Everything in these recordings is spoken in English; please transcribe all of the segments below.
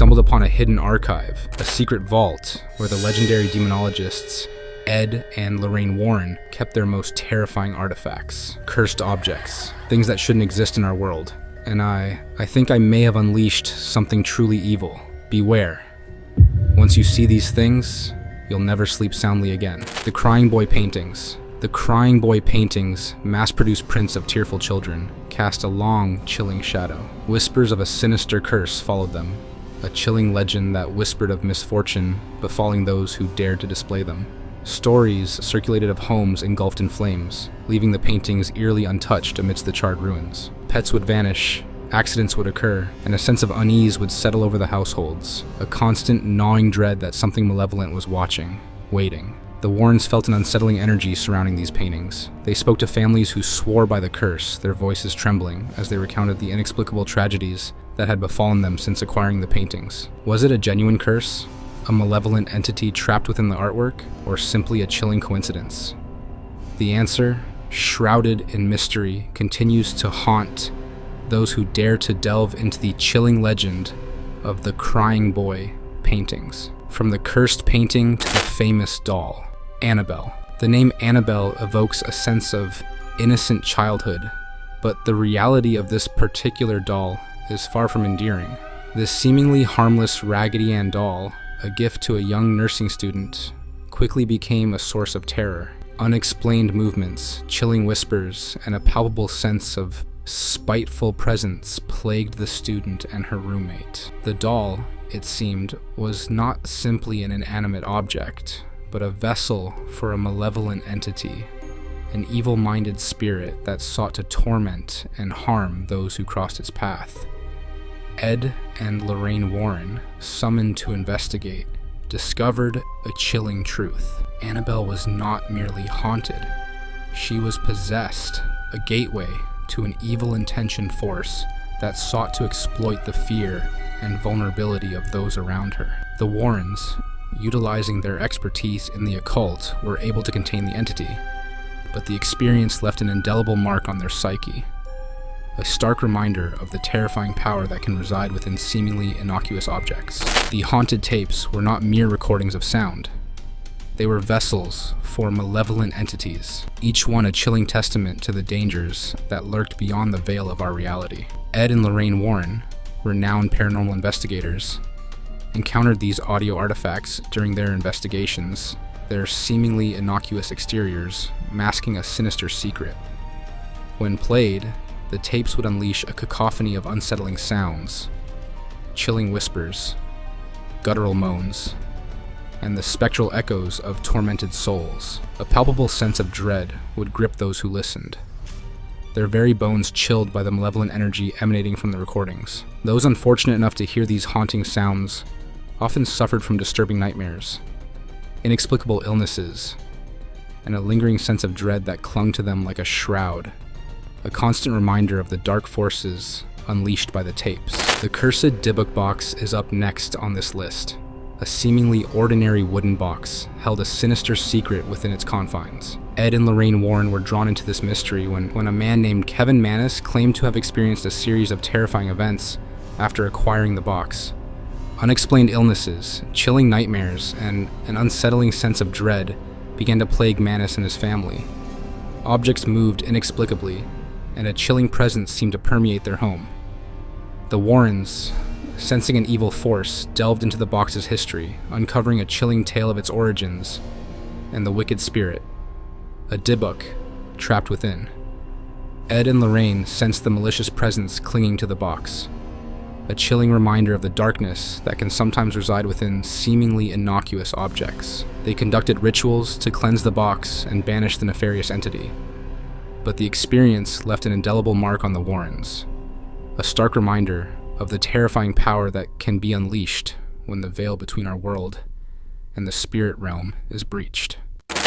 stumbled upon a hidden archive, a secret vault where the legendary demonologists Ed and Lorraine Warren kept their most terrifying artifacts, cursed objects, things that shouldn't exist in our world. And I think I may have unleashed something truly evil. Beware. Once you see these things, you'll never sleep soundly again. The Crying Boy Paintings. The Crying Boy Paintings, mass-produced prints of tearful children, cast a long, chilling shadow. Whispers of a sinister curse followed them, a chilling legend that whispered of misfortune befalling those who dared to display them. Stories circulated of homes engulfed in flames, leaving the paintings eerily untouched amidst the charred ruins. Pets would vanish, accidents would occur, and a sense of unease would settle over the households, a constant gnawing dread that something malevolent was watching, waiting. The Warrens felt an unsettling energy surrounding these paintings. They spoke to families who swore by the curse, their voices trembling as they recounted the inexplicable tragedies that had befallen them since acquiring the paintings. Was it a genuine curse? A malevolent entity trapped within the artwork? Or simply a chilling coincidence? The answer, shrouded in mystery, continues to haunt those who dare to delve into the chilling legend of the Crying Boy Paintings. From the cursed painting to the famous doll, Annabelle. The name Annabelle evokes a sense of innocent childhood, but the reality of this particular doll is far from endearing. This seemingly harmless Raggedy Ann doll, a gift to a young nursing student, quickly became a source of terror. Unexplained movements, chilling whispers, and a palpable sense of spiteful presence plagued the student and her roommate. The doll, it seemed, was not simply an inanimate object, but a vessel for a malevolent entity, an evil-minded spirit that sought to torment and harm those who crossed its path. Ed and Lorraine Warren, summoned to investigate, discovered a chilling truth. Annabelle was not merely haunted. She was possessed, a gateway to an evil-intentioned force that sought to exploit the fear and vulnerability of those around her. The Warrens, utilizing their expertise in the occult, were able to contain the entity, but the experience left an indelible mark on their psyche, a stark reminder of the terrifying power that can reside within seemingly innocuous objects. The haunted tapes were not mere recordings of sound. They were vessels for malevolent entities, each one a chilling testament to the dangers that lurked beyond the veil of our reality. Ed and Lorraine Warren, renowned paranormal investigators, encountered these audio artifacts during their investigations, their seemingly innocuous exteriors masking a sinister secret. When played, the tapes would unleash a cacophony of unsettling sounds, chilling whispers, guttural moans, and the spectral echoes of tormented souls. A palpable sense of dread would grip those who listened, their very bones chilled by the malevolent energy emanating from the recordings. Those unfortunate enough to hear these haunting sounds often suffered from disturbing nightmares, inexplicable illnesses, and a lingering sense of dread that clung to them like a shroud, a constant reminder of the dark forces unleashed by the tapes. The cursed Dybbuk box is up next on this list. A seemingly ordinary wooden box held a sinister secret within its confines. Ed and Lorraine Warren were drawn into this mystery when a man named Kevin Mannis claimed to have experienced a series of terrifying events after acquiring the box. Unexplained illnesses, chilling nightmares, and an unsettling sense of dread began to plague Mannis and his family. Objects moved inexplicably, and a chilling presence seemed to permeate their home. The Warrens, sensing an evil force, delved into the box's history, uncovering a chilling tale of its origins and the wicked spirit, a Dybbuk trapped within. Ed and Lorraine sensed the malicious presence clinging to the box, a chilling reminder of the darkness that can sometimes reside within seemingly innocuous objects. They conducted rituals to cleanse the box and banish the nefarious entity, but the experience left an indelible mark on the Warrens, a stark reminder of the terrifying power that can be unleashed when the veil between our world and the spirit realm is breached.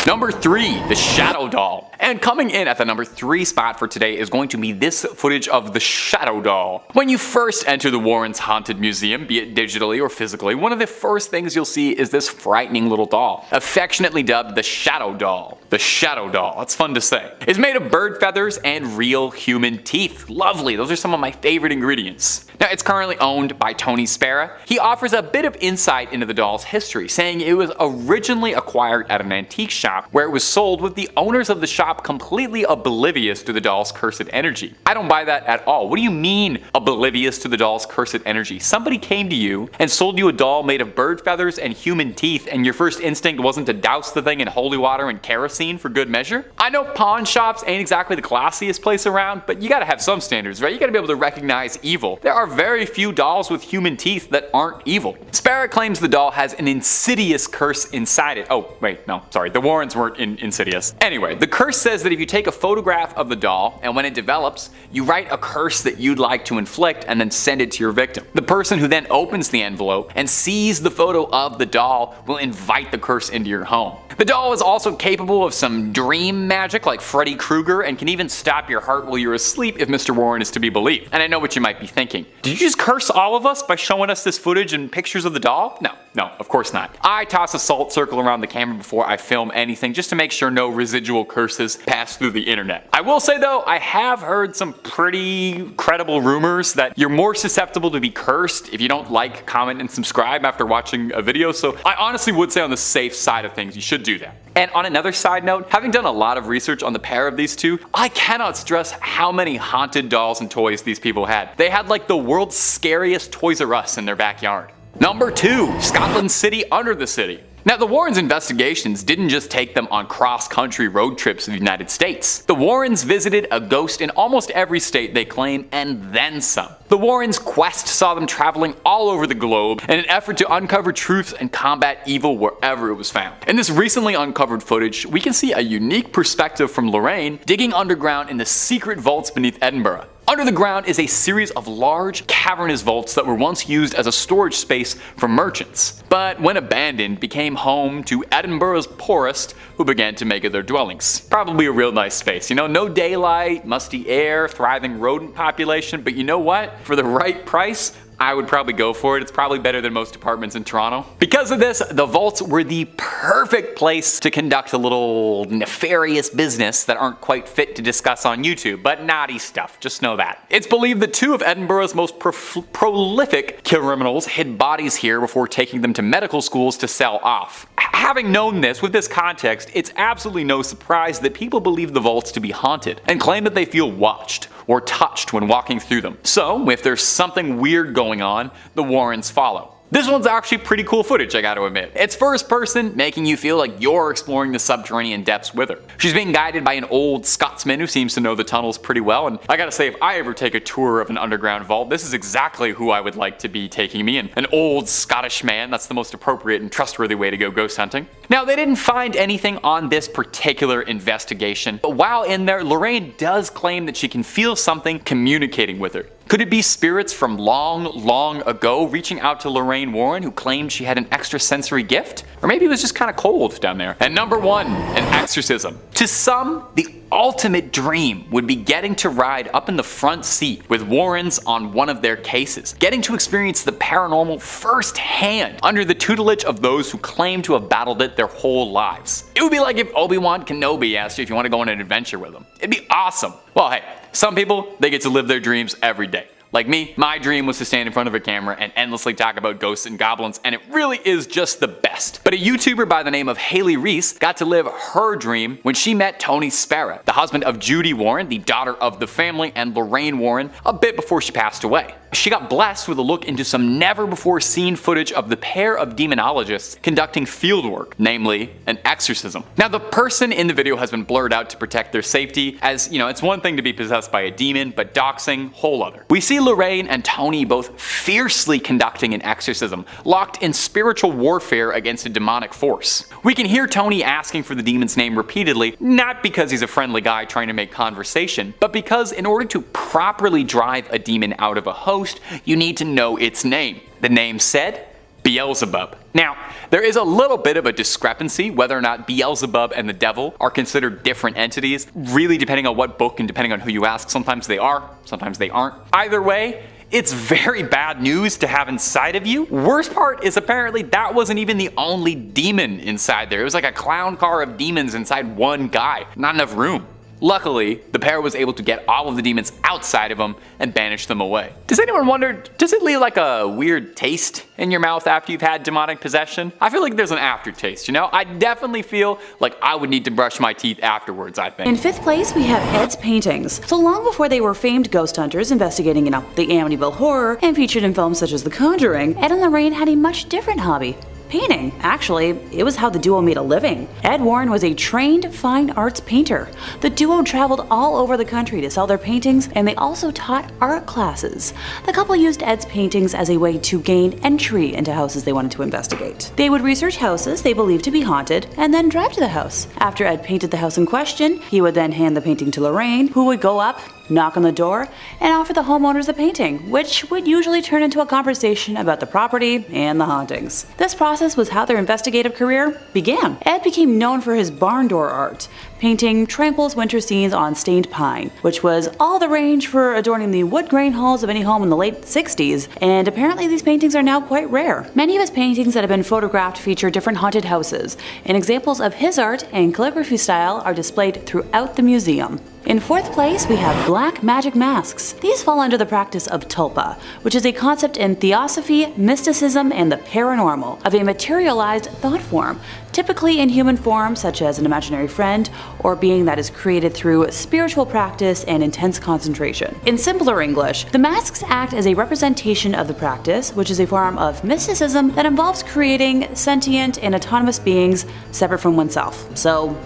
Number 3, the Shadow Doll. And coming in at the number 3 spot for today is going to be this footage of the Shadow Doll. When you first enter the Warrens' haunted museum, be it digitally or physically, one of the first things you'll see is this frightening little doll, affectionately dubbed the Shadow Doll. The Shadow Doll, that's fun to say. It's made of bird feathers and real human teeth. Lovely, those are some of my favorite ingredients. Now, it's currently owned by Tony Spera. He offers a bit of insight into the doll's history, saying it was originally acquired at an antique shop where it was sold with the owners of the shop completely oblivious to the doll's cursed energy. I don't buy that at all. What do you mean oblivious to the doll's cursed energy? Somebody came to you and sold you a doll made of bird feathers and human teeth, and your first instinct wasn't to douse the thing in holy water and kerosene for good measure? I know pawn shops ain't exactly the classiest place around, but you gotta have some standards, right? You gotta be able to recognize evil. There are very few dolls with human teeth that aren't evil. Spera claims the doll has an insidious curse inside it. Oh, wait, no, sorry, the Warrens weren't insidious. Anyway, the curse says that if you take a photograph of the doll, and when it develops, you write a curse that you'd like to inflict and then send it to your victim. The person who then opens the envelope and sees the photo of the doll will invite the curse into your home. The doll is also capable of some dream magic like Freddy Krueger and can even stop your heart while you're asleep if Mr. Warren is to be believed. And I know what you might be thinking. Did you just curse all of us by showing us this footage and pictures of the doll? No, of course not. I toss a salt circle around the camera before I film anything just to make sure no residual curses pass through the internet. I will say though, I have heard some pretty credible rumors that you're more susceptible to be cursed if you don't like, comment, and subscribe after watching a video, so I honestly would say on the safe side of things, you should do that. And on another side note, having done a lot of research on the pair of these two, I cannot stress how many haunted dolls and toys these people had. They had like the world's scariest Toys R Us in their backyard. Number 2, Scotland City under the city. Now, the Warrens' investigations didn't just take them on cross-country road trips to the United States. The Warrens visited a ghost in almost every state they claim, and then some. The Warrens' quest saw them traveling all over the globe in an effort to uncover truths and combat evil wherever it was found. In this recently uncovered footage, we can see a unique perspective from Lorraine digging underground in the secret vaults beneath Edinburgh. Under the ground is a series of large, cavernous vaults that were once used as a storage space for merchants, but when abandoned became home to Edinburgh's poorest, who began to make it their dwellings. Probably a real nice space, you know, no daylight, musty air, thriving rodent population, but you know what? For the right price, I would probably go for it. It's probably better than most apartments in Toronto. Because of this, the vaults were the perfect place to conduct a little nefarious business that aren't quite fit to discuss on YouTube, but naughty stuff, just know that. It's believed that 2 of Edinburgh's most prolific criminals hid bodies here before taking them to medical schools to sell off. Having known this, with this context, it's absolutely no surprise that people believe the vaults to be haunted and claim that they feel watched or touched when walking through them. So, if there's something weird going on, the Warrens follow. This one's actually pretty cool footage, I gotta admit. It's first person, making you feel like you're exploring the subterranean depths with her. She's being guided by an old Scotsman who seems to know the tunnels pretty well, and I gotta say, if I ever take a tour of an underground vault, this is exactly who I would like to be taking me, and an old Scottish man. That's the most appropriate and trustworthy way to go ghost hunting. Now, they didn't find anything on this particular investigation, but while in there, Lorraine does claim that she can feel something communicating with her. Could it be spirits from long ago reaching out to Lorraine Warren, who claimed she had an extrasensory gift? Or maybe it was just kind of cold down there. And number 1, an exorcism. To some, the ultimate dream would be getting to ride up in the front seat with Warrens on one of their cases, getting to experience the paranormal firsthand under the tutelage of those who claim to have battled it their whole lives. It would be like if Obi-Wan Kenobi asked you if you want to go on an adventure with him. It'd be awesome. Well, hey, some people, they get to live their dreams every day. Like me, my dream was to stand in front of a camera and endlessly talk about ghosts and goblins, and it really is just the best. But a YouTuber by the name of Haley Reese got to live her dream when she met Tony Spera, the husband of Judy Warren, the daughter of the family, and Lorraine Warren, a bit before she passed away. She got blessed with a look into some never-before-seen footage of the pair of demonologists conducting fieldwork, namely an exorcism. Now, the person in the video has been blurred out to protect their safety, as, you know, it's one thing to be possessed by a demon, but doxing, whole other. We see Lorraine and Tony both fiercely conducting an exorcism, locked in spiritual warfare against a demonic force. We can hear Tony asking for the demon's name repeatedly, not because he's a friendly guy trying to make conversation, but because in order to properly drive a demon out of a host, you need to know its name. The name said, Beelzebub. Now, there is a little bit of a discrepancy whether or not Beelzebub and the devil are considered different entities, really depending on what book and depending on who you ask. Sometimes they are, sometimes they aren't. Either way, it's very bad news to have inside of you. Worst part is apparently that wasn't even the only demon inside there. It was like a clown car of demons inside one guy. Not enough room. Luckily, the pair was able to get all of the demons outside of them and banish them away. Does anyone wonder, does it leave like a weird taste in your mouth after you've had demonic possession? I feel like there's an aftertaste, you know? I definitely feel like I would need to brush my teeth afterwards, I think. In 5th place, we have Eds Paintings. So long before they were famed ghost hunters investigating the Amityville horror and featured in films such as The Conjuring, Ed and Lorraine had a much different hobby. Painting. Actually, it was how the duo made a living. Ed Warren was a trained fine arts painter. The duo traveled all over the country to sell their paintings, and they also taught art classes. The couple used Ed's paintings as a way to gain entry into houses they wanted to investigate. They would research houses they believed to be haunted, and then drive to the house. After Ed painted the house in question, he would then hand the painting to Lorraine, who would go up, knock on the door, and offer the homeowners the painting, which would usually turn into a conversation about the property and the hauntings. This process was how their investigative career began. Ed became known for his barn door art, painting tranquil winter scenes on stained pine, which was all the rage for adorning the wood grain halls of any home in the late 60s, and apparently these paintings are now quite rare. Many of his paintings that have been photographed feature different haunted houses, and examples of his art and calligraphy style are displayed throughout the museum. In 4th place, we have black magic masks. These fall under the practice of tulpa, which is a concept in theosophy, mysticism, and the paranormal, of a materialized thought form, typically in human form such as an imaginary friend or being that is created through spiritual practice and intense concentration. In simpler English, the masks act as a representation of the practice, which is a form of mysticism that involves creating sentient and autonomous beings separate from oneself. So,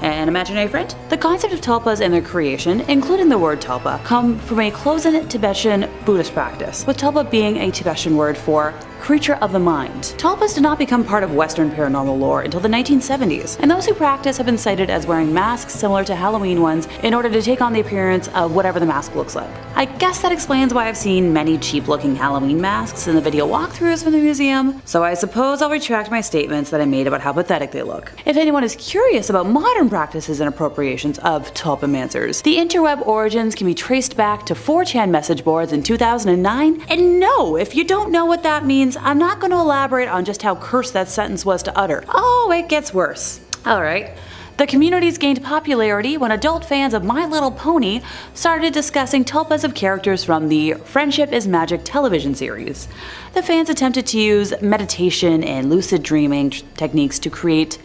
an imaginary friend? The concept of tulpas and their creation, including the word tulpa, come from a close-in Tibetan Buddhist practice, with tulpa being a Tibetan word for creature of the mind. Tulpas did not become part of Western paranormal lore until the 1970s, and those who practice have been cited as wearing masks similar to Halloween ones in order to take on the appearance of whatever the mask looks like. I guess that explains why I've seen many cheap-looking Halloween masks in the video walkthroughs from the museum, so I suppose I'll retract my statements that I made about how pathetic they look. If anyone is curious about modern practices and appropriations of tulpamancers, the interweb origins can be traced back to 4chan message boards in 2009, and no, if you don't know what that means, I'm not going to elaborate on just how cursed that sentence was to utter. Oh, it gets worse. Alright. The communities gained popularity when adult fans of My Little Pony started discussing tulpas of characters from the Friendship is Magic television series. The fans attempted to use meditation and lucid dreaming techniques to create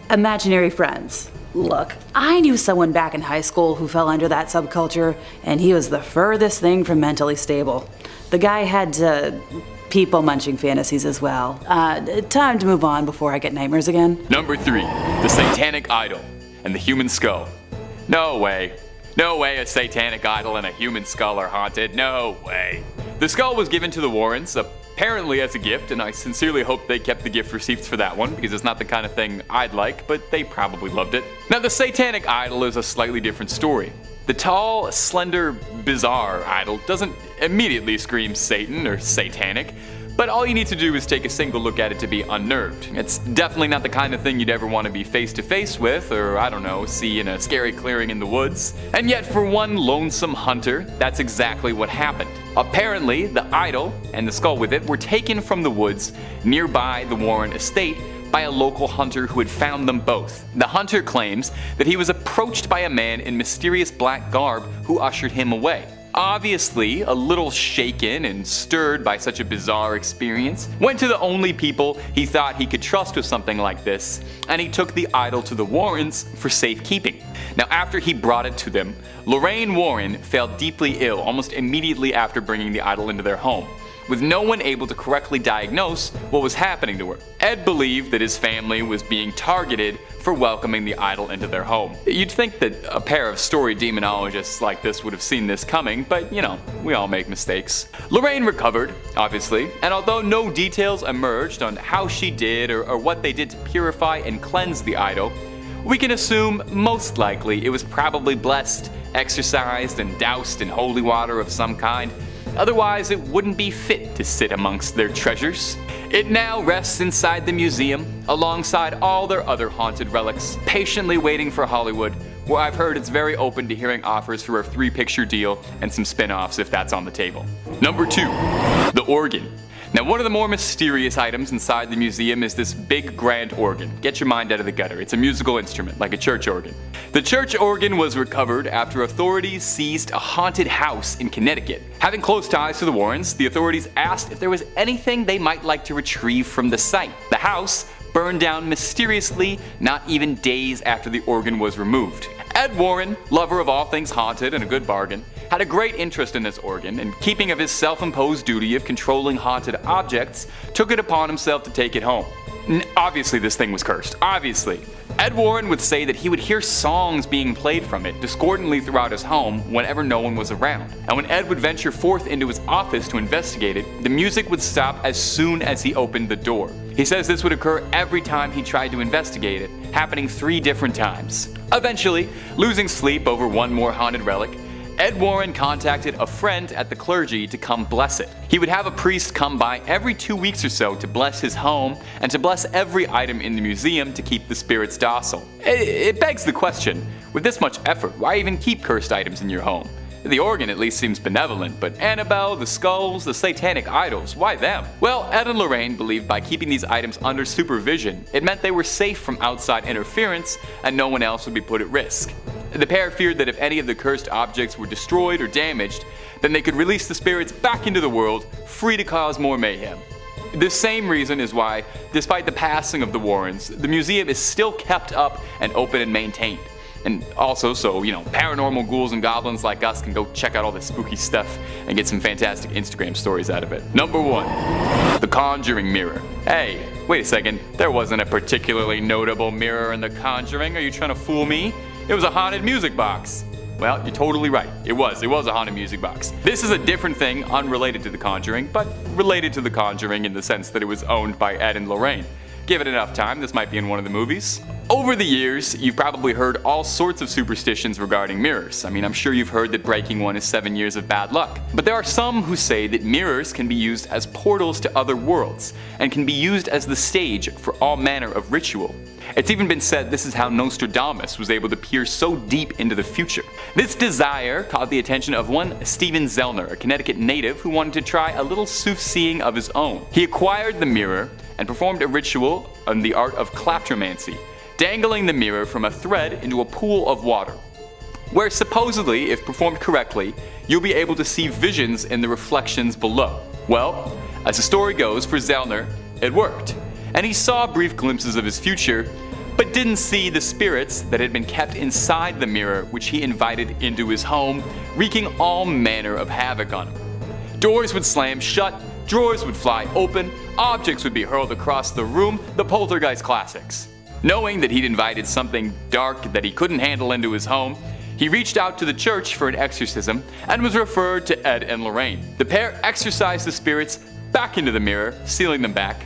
imaginary friends. Look, I knew someone back in high school who fell under that subculture, and he was the furthest thing from mentally stable. The guy had people munching fantasies as well. Time to move on before I get nightmares again. Number 3, the satanic idol and the human skull. No way. No way a satanic idol and a human skull are haunted. No way. The skull was given to the Warrens, apparently as a gift, and I sincerely hope they kept the gift receipts for that one, because it's not the kind of thing I'd like, but they probably loved it. Now, the satanic idol is a slightly different story. The tall, slender, bizarre idol doesn't immediately scream Satan or satanic, but all you need to do is take a single look at it to be unnerved. It's definitely not the kind of thing you'd ever want to be face to face with, or I don't know, see in a scary clearing in the woods. And yet for one lonesome hunter, that's exactly what happened. Apparently, the idol and the skull with it were taken from the woods nearby the Warren estate by a local hunter who had found them both. The hunter claims that he was approached by a man in mysterious black garb who ushered him away. Obviously, a little shaken and stirred by such a bizarre experience, went to the only people he thought he could trust with something like this, and he took the idol to the Warrens for safekeeping. Now, after he brought it to them, Lorraine Warren fell deeply ill almost immediately after bringing the idol into their home, with no one able to correctly diagnose what was happening to her. Ed believed that his family was being targeted for welcoming the idol into their home. You'd think that a pair of story demonologists like this would have seen this coming, but you know, we all make mistakes. Lorraine recovered, obviously, and although no details emerged on how she did or what they did to purify and cleanse the idol, we can assume most likely it was probably blessed, exorcised, and doused in holy water of some kind. otherwise it wouldn't be fit to sit amongst their treasures. It now rests inside the museum, alongside all their other haunted relics, patiently waiting for Hollywood, where I've heard it's very open to hearing offers for a 3-picture deal and some spin-offs if that's on the table. Number 2. The organ. Now, one of the more mysterious items inside the museum is this big grand organ. Get your mind out of the gutter. It's a musical instrument, like a church organ. The church organ was recovered after authorities seized a haunted house in Connecticut. Having close ties to the Warrens, the authorities asked if there was anything they might like to retrieve from the site. The house burned down mysteriously not even days after the organ was removed. Ed Warren, lover of all things haunted and a good bargain, had a great interest in this organ, and keeping of his self-imposed duty of controlling haunted objects, took it upon himself to take it home. Obviously this thing was cursed, obviously. Ed Warren would say that he would hear songs being played from it discordantly throughout his home whenever no one was around. And when Ed would venture forth into his office to investigate it, the music would stop as soon as he opened the door. He says this would occur every time he tried to investigate it, happening 3 different times. Eventually, losing sleep over one more haunted relic, Ed Warren contacted a friend at the clergy to come bless it. He would have a priest come by every 2 weeks or so to bless his home and to bless every item in the museum to keep the spirits docile. It begs the question, with this much effort, why even keep cursed items in your home? The organ at least seems benevolent, but Annabelle, the skulls, the satanic idols, why them? Well, Ed and Lorraine believed by keeping these items under supervision, it meant they were safe from outside interference and no one else would be put at risk. The pair feared that if any of the cursed objects were destroyed or damaged, then they could release the spirits back into the world, free to cause more mayhem. This same reason is why, despite the passing of the Warrens, the museum is still kept up and open and maintained. And also so, paranormal ghouls and goblins like us can go check out all this spooky stuff and get some fantastic Instagram stories out of it. Number 1. The Conjuring Mirror. Hey, wait a second, there wasn't a particularly notable mirror in The Conjuring, are you trying to fool me? It was a haunted music box. Well, you're totally right. It was a haunted music box. This is a different thing unrelated to The Conjuring, but related to The Conjuring in the sense that it was owned by Ed and Lorraine. Give it enough time, this might be in one of the movies. Over the years, you've probably heard all sorts of superstitions regarding mirrors. I'm sure you've heard that breaking one is 7 years of bad luck. But there are some who say that mirrors can be used as portals to other worlds, and can be used as the stage for all manner of ritual. It's even been said this is how Nostradamus was able to peer so deep into the future. This desire caught the attention of one Stephen Zellner, a Connecticut native who wanted to try a little soothsaying of his own. He acquired the mirror and performed a ritual on the art of kleptomancy, dangling the mirror from a thread into a pool of water, where supposedly, if performed correctly, you'll be able to see visions in the reflections below. Well, as the story goes, for Zellner, it worked, and he saw brief glimpses of his future, but didn't see the spirits that had been kept inside the mirror which he invited into his home, wreaking all manner of havoc on him. Doors would slam shut, drawers would fly open, objects would be hurled across the room, the poltergeist classics. Knowing that he'd invited something dark that he couldn't handle into his home, he reached out to the church for an exorcism and was referred to Ed and Lorraine. The pair exorcised the spirits back into the mirror, sealing them back.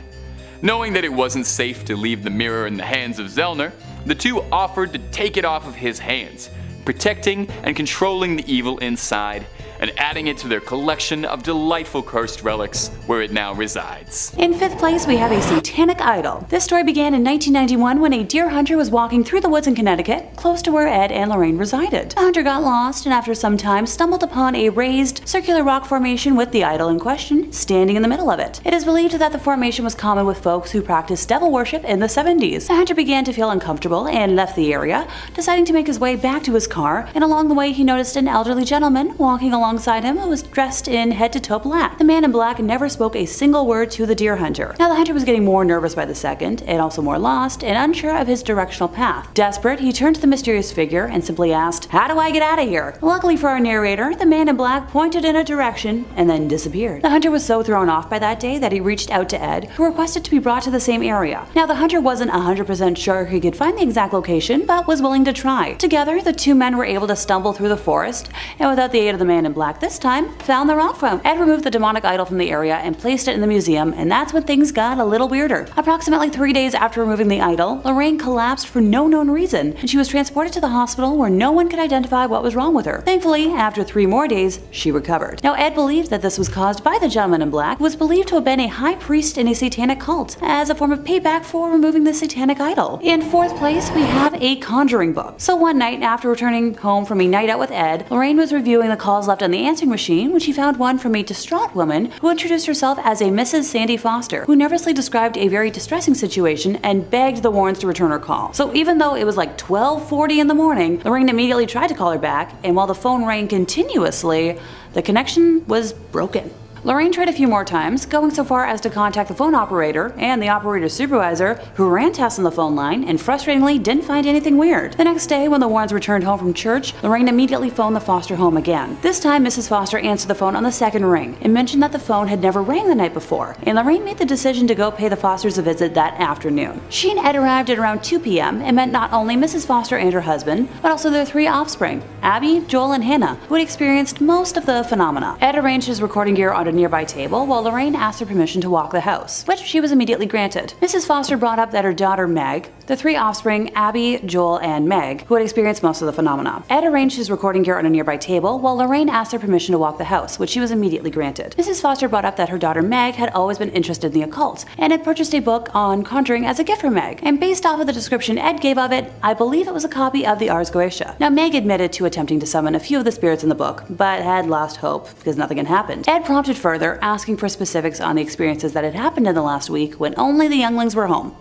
Knowing that it wasn't safe to leave the mirror in the hands of Zellner, the two offered to take it off of his hands, protecting and controlling the evil inside, and adding it to their collection of delightful cursed relics where it now resides. In 5th place, we have a satanic idol. This story began in 1991 when a deer hunter was walking through the woods in Connecticut, close to where Ed and Lorraine resided. The hunter got lost and after some time stumbled upon a raised, circular rock formation with the idol in question standing in the middle of it. It is believed that the formation was common with folks who practiced devil worship in the 70s. The hunter began to feel uncomfortable and left the area, deciding to make his way back to his car, and along the way he noticed an elderly gentleman walking alongside him who was dressed in head-to-toe black. The man in black never spoke a single word to the deer hunter. Now the hunter was getting more nervous by the second, and also more lost and unsure of his directional path. Desperate, he turned to the mysterious figure and simply asked, "How do I get out of here?" Luckily for our narrator, the man in black pointed in a direction and then disappeared. The hunter was so thrown off by that day that he reached out to Ed, who requested to be brought to the same area. Now the hunter wasn't 100% sure he could find the exact location, but was willing to try. Together, the two men were able to stumble through the forest, and without the aid of the man in black, Black this time found the wrong phone. Ed removed the demonic idol from the area and placed it in the museum, and that's when things got a little weirder. Approximately 3 days after removing the idol, Lorraine collapsed for no known reason, and she was transported to the hospital where no one could identify what was wrong with her. Thankfully, after 3 more days, she recovered. Now, Ed believed that this was caused by the gentleman in black, who was believed to have been a high priest in a satanic cult, as a form of payback for removing the satanic idol. In 4th place, we have a conjuring book. So one night, after returning home from a night out with Ed, Lorraine was reviewing the calls left on the answering machine when she found one from a distraught woman who introduced herself as a Mrs. Sandy Foster, who nervously described a very distressing situation and begged the Warrens to return her call. So even though it was like 12:40 in the morning, Lorraine immediately tried to call her back, and while the phone rang continuously, the connection was broken. Lorraine tried a few more times, going so far as to contact the phone operator and the operator's supervisor, who ran tests on the phone line and frustratingly didn't find anything weird. The next day, when the Warrens returned home from church, Lorraine immediately phoned the Foster home again. This time, Mrs. Foster answered the phone on the second ring and mentioned that the phone had never rang the night before, and Lorraine made the decision to go pay the Fosters a visit that afternoon. She and Ed arrived at around 2 p.m. and met not only Mrs. Foster and her husband, but also their 3 offspring, Abby, Joel, and Hannah, who had experienced most of the phenomena. Ed arranged his recording gear on a nearby table while Lorraine asked her permission to walk the house, which she was immediately granted. Mrs. Foster brought up that her daughter Meg, the 3 offspring Abby, Joel, and Meg, who had experienced most of the phenomena. Ed arranged his recording gear on a nearby table while Lorraine asked her permission to walk the house, which she was immediately granted. Mrs. Foster brought up that her daughter Meg had always been interested in the occult and had purchased a book on conjuring as a gift for Meg, and based off of the description Ed gave of it, I believe it was a copy of the Ars Goetia. Now, Meg admitted to attempting to summon a few of the spirits in the book, but had lost hope because nothing had happened. Ed prompted further, asking for specifics on the experiences that had happened in the last week when only the younglings were home.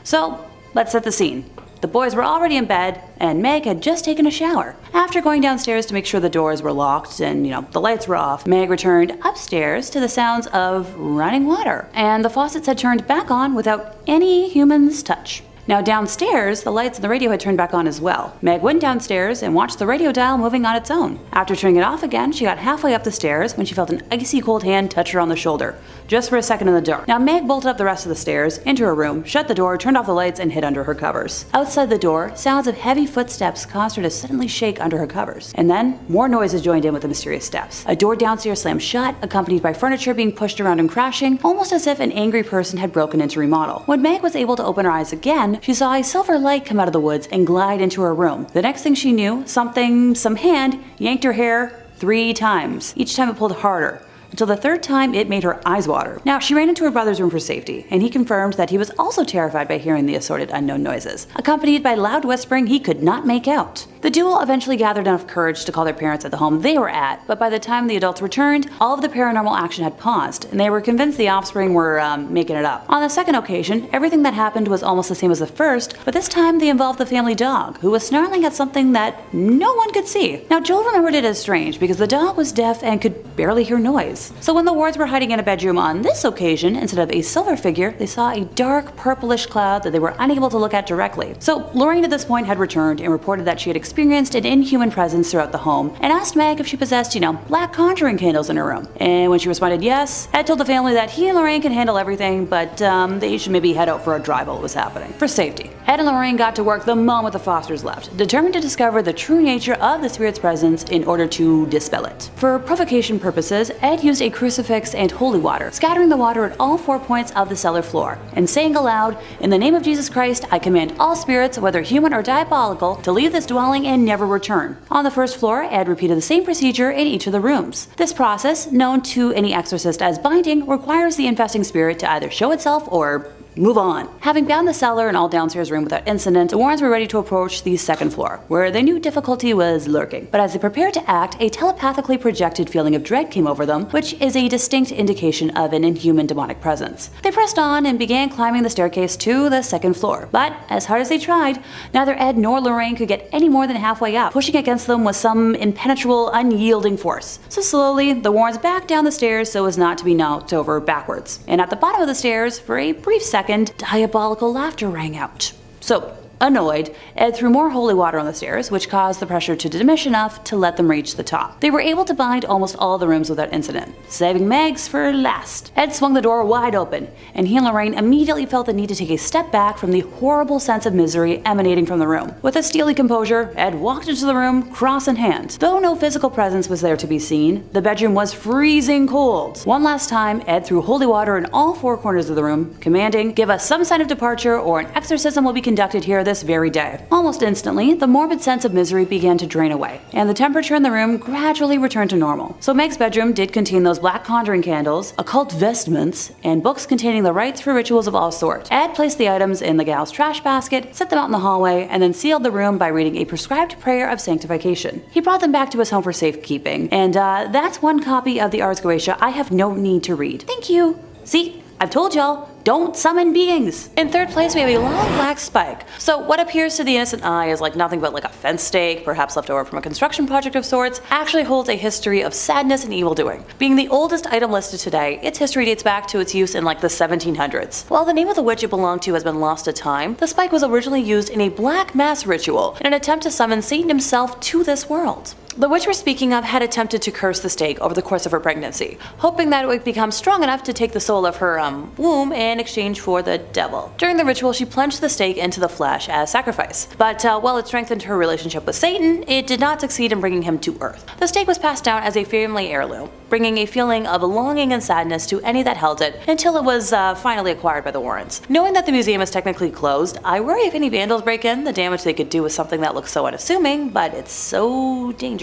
So, let's set the scene. The boys were already in bed, and Meg had just taken a shower. After going downstairs to make sure the doors were locked and, the lights were off, Meg returned upstairs to the sounds of running water, and the faucets had turned back on without any human's touch. Now downstairs, the lights and the radio had turned back on as well. Meg went downstairs and watched the radio dial moving on its own. After turning it off again, she got halfway up the stairs when she felt an icy cold hand touch her on the shoulder, just for a second in the dark. Now Meg bolted up the rest of the stairs, into her room, shut the door, turned off the lights, and hid under her covers. Outside the door, sounds of heavy footsteps caused her to suddenly shake under her covers. And then, more noises joined in with the mysterious steps. A door downstairs slammed shut, accompanied by furniture being pushed around and crashing, almost as if an angry person had broken into remodel. When Meg was able to open her eyes again, she saw a silver light come out of the woods and glide into her room. The next thing she knew, some hand yanked her hair 3 times. Each time it pulled harder, until the 3rd time it made her eyes water. Now, she ran into her brother's room for safety, and he confirmed that he was also terrified by hearing the assorted unknown noises, accompanied by loud whispering he could not make out. The duo eventually gathered enough courage to call their parents at the home they were at, but by the time the adults returned, all of the paranormal action had paused, and they were convinced the offspring were making it up. On the second occasion, everything that happened was almost the same as the first, but this time they involved the family dog, who was snarling at something that no one could see. Now, Joel remembered it as strange because the dog was deaf and could barely hear noise. So when the Wards were hiding in a bedroom on this occasion, instead of a silver figure, they saw a dark purplish cloud that they were unable to look at directly. So Lorraine at this point had returned and reported that she had experienced an inhuman presence throughout the home, and asked Meg if she possessed, black conjuring candles in her room. And when she responded yes, Ed told the family that he and Lorraine can handle everything, but they should maybe head out for a drive while it was happening, for safety. Ed and Lorraine got to work the moment the Fosters left, determined to discover the true nature of the spirit's presence in order to dispel it. For provocation purposes, Ed used a crucifix and holy water, scattering the water at all 4 points of the cellar floor, and saying aloud, "In the name of Jesus Christ, I command all spirits, whether human or diabolical, to leave this dwelling and never return." On the first floor, Ed repeated the same procedure in each of the rooms. This process, known to any exorcist as binding, requires the infesting spirit to either show itself or move on. Having bound the cellar and all downstairs room without incident, the Warrens were ready to approach the second floor, where they knew difficulty was lurking. But as they prepared to act, a telepathically projected feeling of dread came over them, which is a distinct indication of an inhuman demonic presence. They pressed on and began climbing the staircase to the second floor. But as hard as they tried, neither Ed nor Lorraine could get any more than halfway up. Pushing against them was some impenetrable, unyielding force. So slowly, the Warrens backed down the stairs so as not to be knocked over backwards. And at the bottom of the stairs, for a brief second, diabolical laughter rang out. So, Annoyed, Ed threw more holy water on the stairs, which caused the pressure to diminish enough to let them reach the top. They were able to bind almost all the rooms without incident, saving Meg's for last. Ed swung the door wide open, and he and Lorraine immediately felt the need to take a step back from the horrible sense of misery emanating from the room. With a steely composure, Ed walked into the room, cross in hand. Though no physical presence was there to be seen, the bedroom was freezing cold. One last time, Ed threw holy water in all four corners of the room, commanding, "Give us some sign of departure or an exorcism will be conducted here this very day." Almost instantly, the morbid sense of misery began to drain away, and the temperature in the room gradually returned to normal. So Meg's bedroom did contain those black conjuring candles, occult vestments, and books containing the rites for rituals of all sorts. Ed placed the items in the gal's trash basket, set them out in the hallway, and then sealed the room by reading a prescribed prayer of sanctification. He brought them back to his home for safekeeping, and that's one copy of the Ars Goetia I have no need to read. Thank you. See, I've told y'all, don't summon beings. In third place, we have a long black spike. So what appears to the innocent eye is like nothing but like a fence stake, perhaps left over from a construction project of sorts, actually holds a history of sadness and evildoing. Being the oldest item listed today, its history dates back to its use in like the 1700s. While the name of the witch it belonged to has been lost to time, the spike was originally used in a black mass ritual in an attempt to summon Satan himself to this world. The witch we're speaking of had attempted to curse the stake over the course of her pregnancy, hoping that it would become strong enough to take the soul of her womb in exchange for the devil. During the ritual, she plunged the stake into the flesh as sacrifice, but while it strengthened her relationship with Satan, it did not succeed in bringing him to earth. The stake was passed down as a family heirloom, bringing a feeling of longing and sadness to any that held it until it was finally acquired by the Warrens. Knowing that the museum is technically closed, I worry if any vandals break in, the damage they could do with something that looks so unassuming, but it's so dangerous.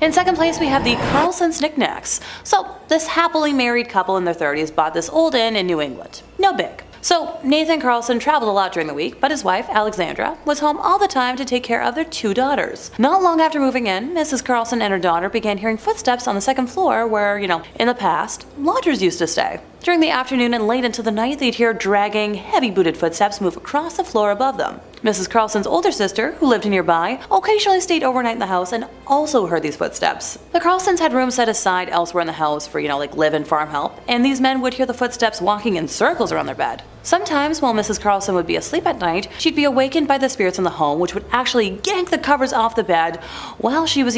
In second place, we have the Carlsons knickknacks. So, this happily married couple in their 30s bought this old inn in New England. No big. So, Nathan Carlson traveled a lot during the week, but his wife, Alexandra, was home all the time to take care of their two daughters. Not long after moving in, Mrs. Carlson and her daughter began hearing footsteps on the second floor where, in the past, lodgers used to stay. During the afternoon and late into the night, they'd hear dragging, heavy-booted footsteps move across the floor above them. Mrs. Carlson's older sister, who lived nearby, occasionally stayed overnight in the house and also heard these footsteps. The Carlsons had rooms set aside elsewhere in the house for, live and farm help, and these men would hear the footsteps walking in circles around their bed. Sometimes, while Mrs. Carlson would be asleep at night, she'd be awakened by the spirits in the home, which would actually yank the covers off the bed while she was,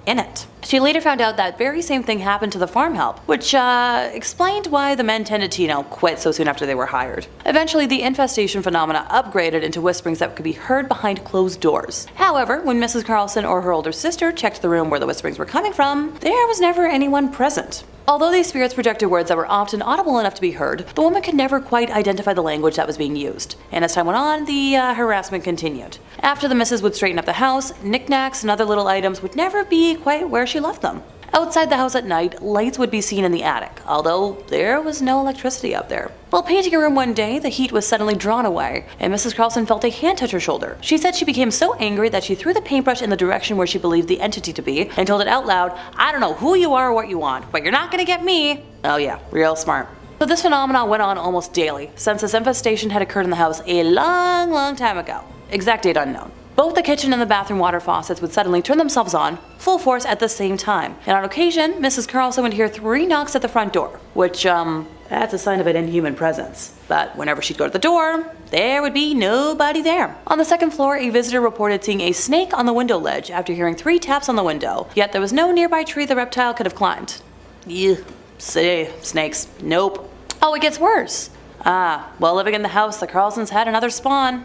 in it. She later found out that very same thing happened to the farm help, which explained why the men tended to, quit so soon after they were hired. Eventually, the infestation phenomena upgraded into whisperings that could be heard behind closed doors. However, when Mrs. Carlson or her older sister checked the room where the whisperings were coming from, there was never anyone present. Although these spirits projected words that were often audible enough to be heard, the woman could never quite identify the language that was being used. And as time went on, the harassment continued. After the missus would straighten up the house, knickknacks and other little items would never be quite where she left them. Outside the house at night, lights would be seen in the attic, although there was no electricity up there. While painting a room one day, the heat was suddenly drawn away, and Mrs. Carlson felt a hand touch her shoulder. She said she became so angry that she threw the paintbrush in the direction where she believed the entity to be, and told it out loud, "I don't know who you are or what you want, but you're not gonna get me." Oh yeah, real smart. So this phenomenon went on almost daily, since this infestation had occurred in the house a long time ago. Exact date unknown. Both the kitchen and the bathroom water faucets would suddenly turn themselves on, full force at the same time. And on occasion, Mrs. Carlson would hear 3 knocks at the front door, which, that's a sign of an inhuman presence. But whenever she'd go to the door, there would be nobody there. On the second floor, a visitor reported seeing a snake on the window ledge after hearing 3 taps on the window, yet there was no nearby tree the reptile could have climbed. Ew, snakes, nope. Oh, it gets worse. While living in the house, the Carlsons had another spawn.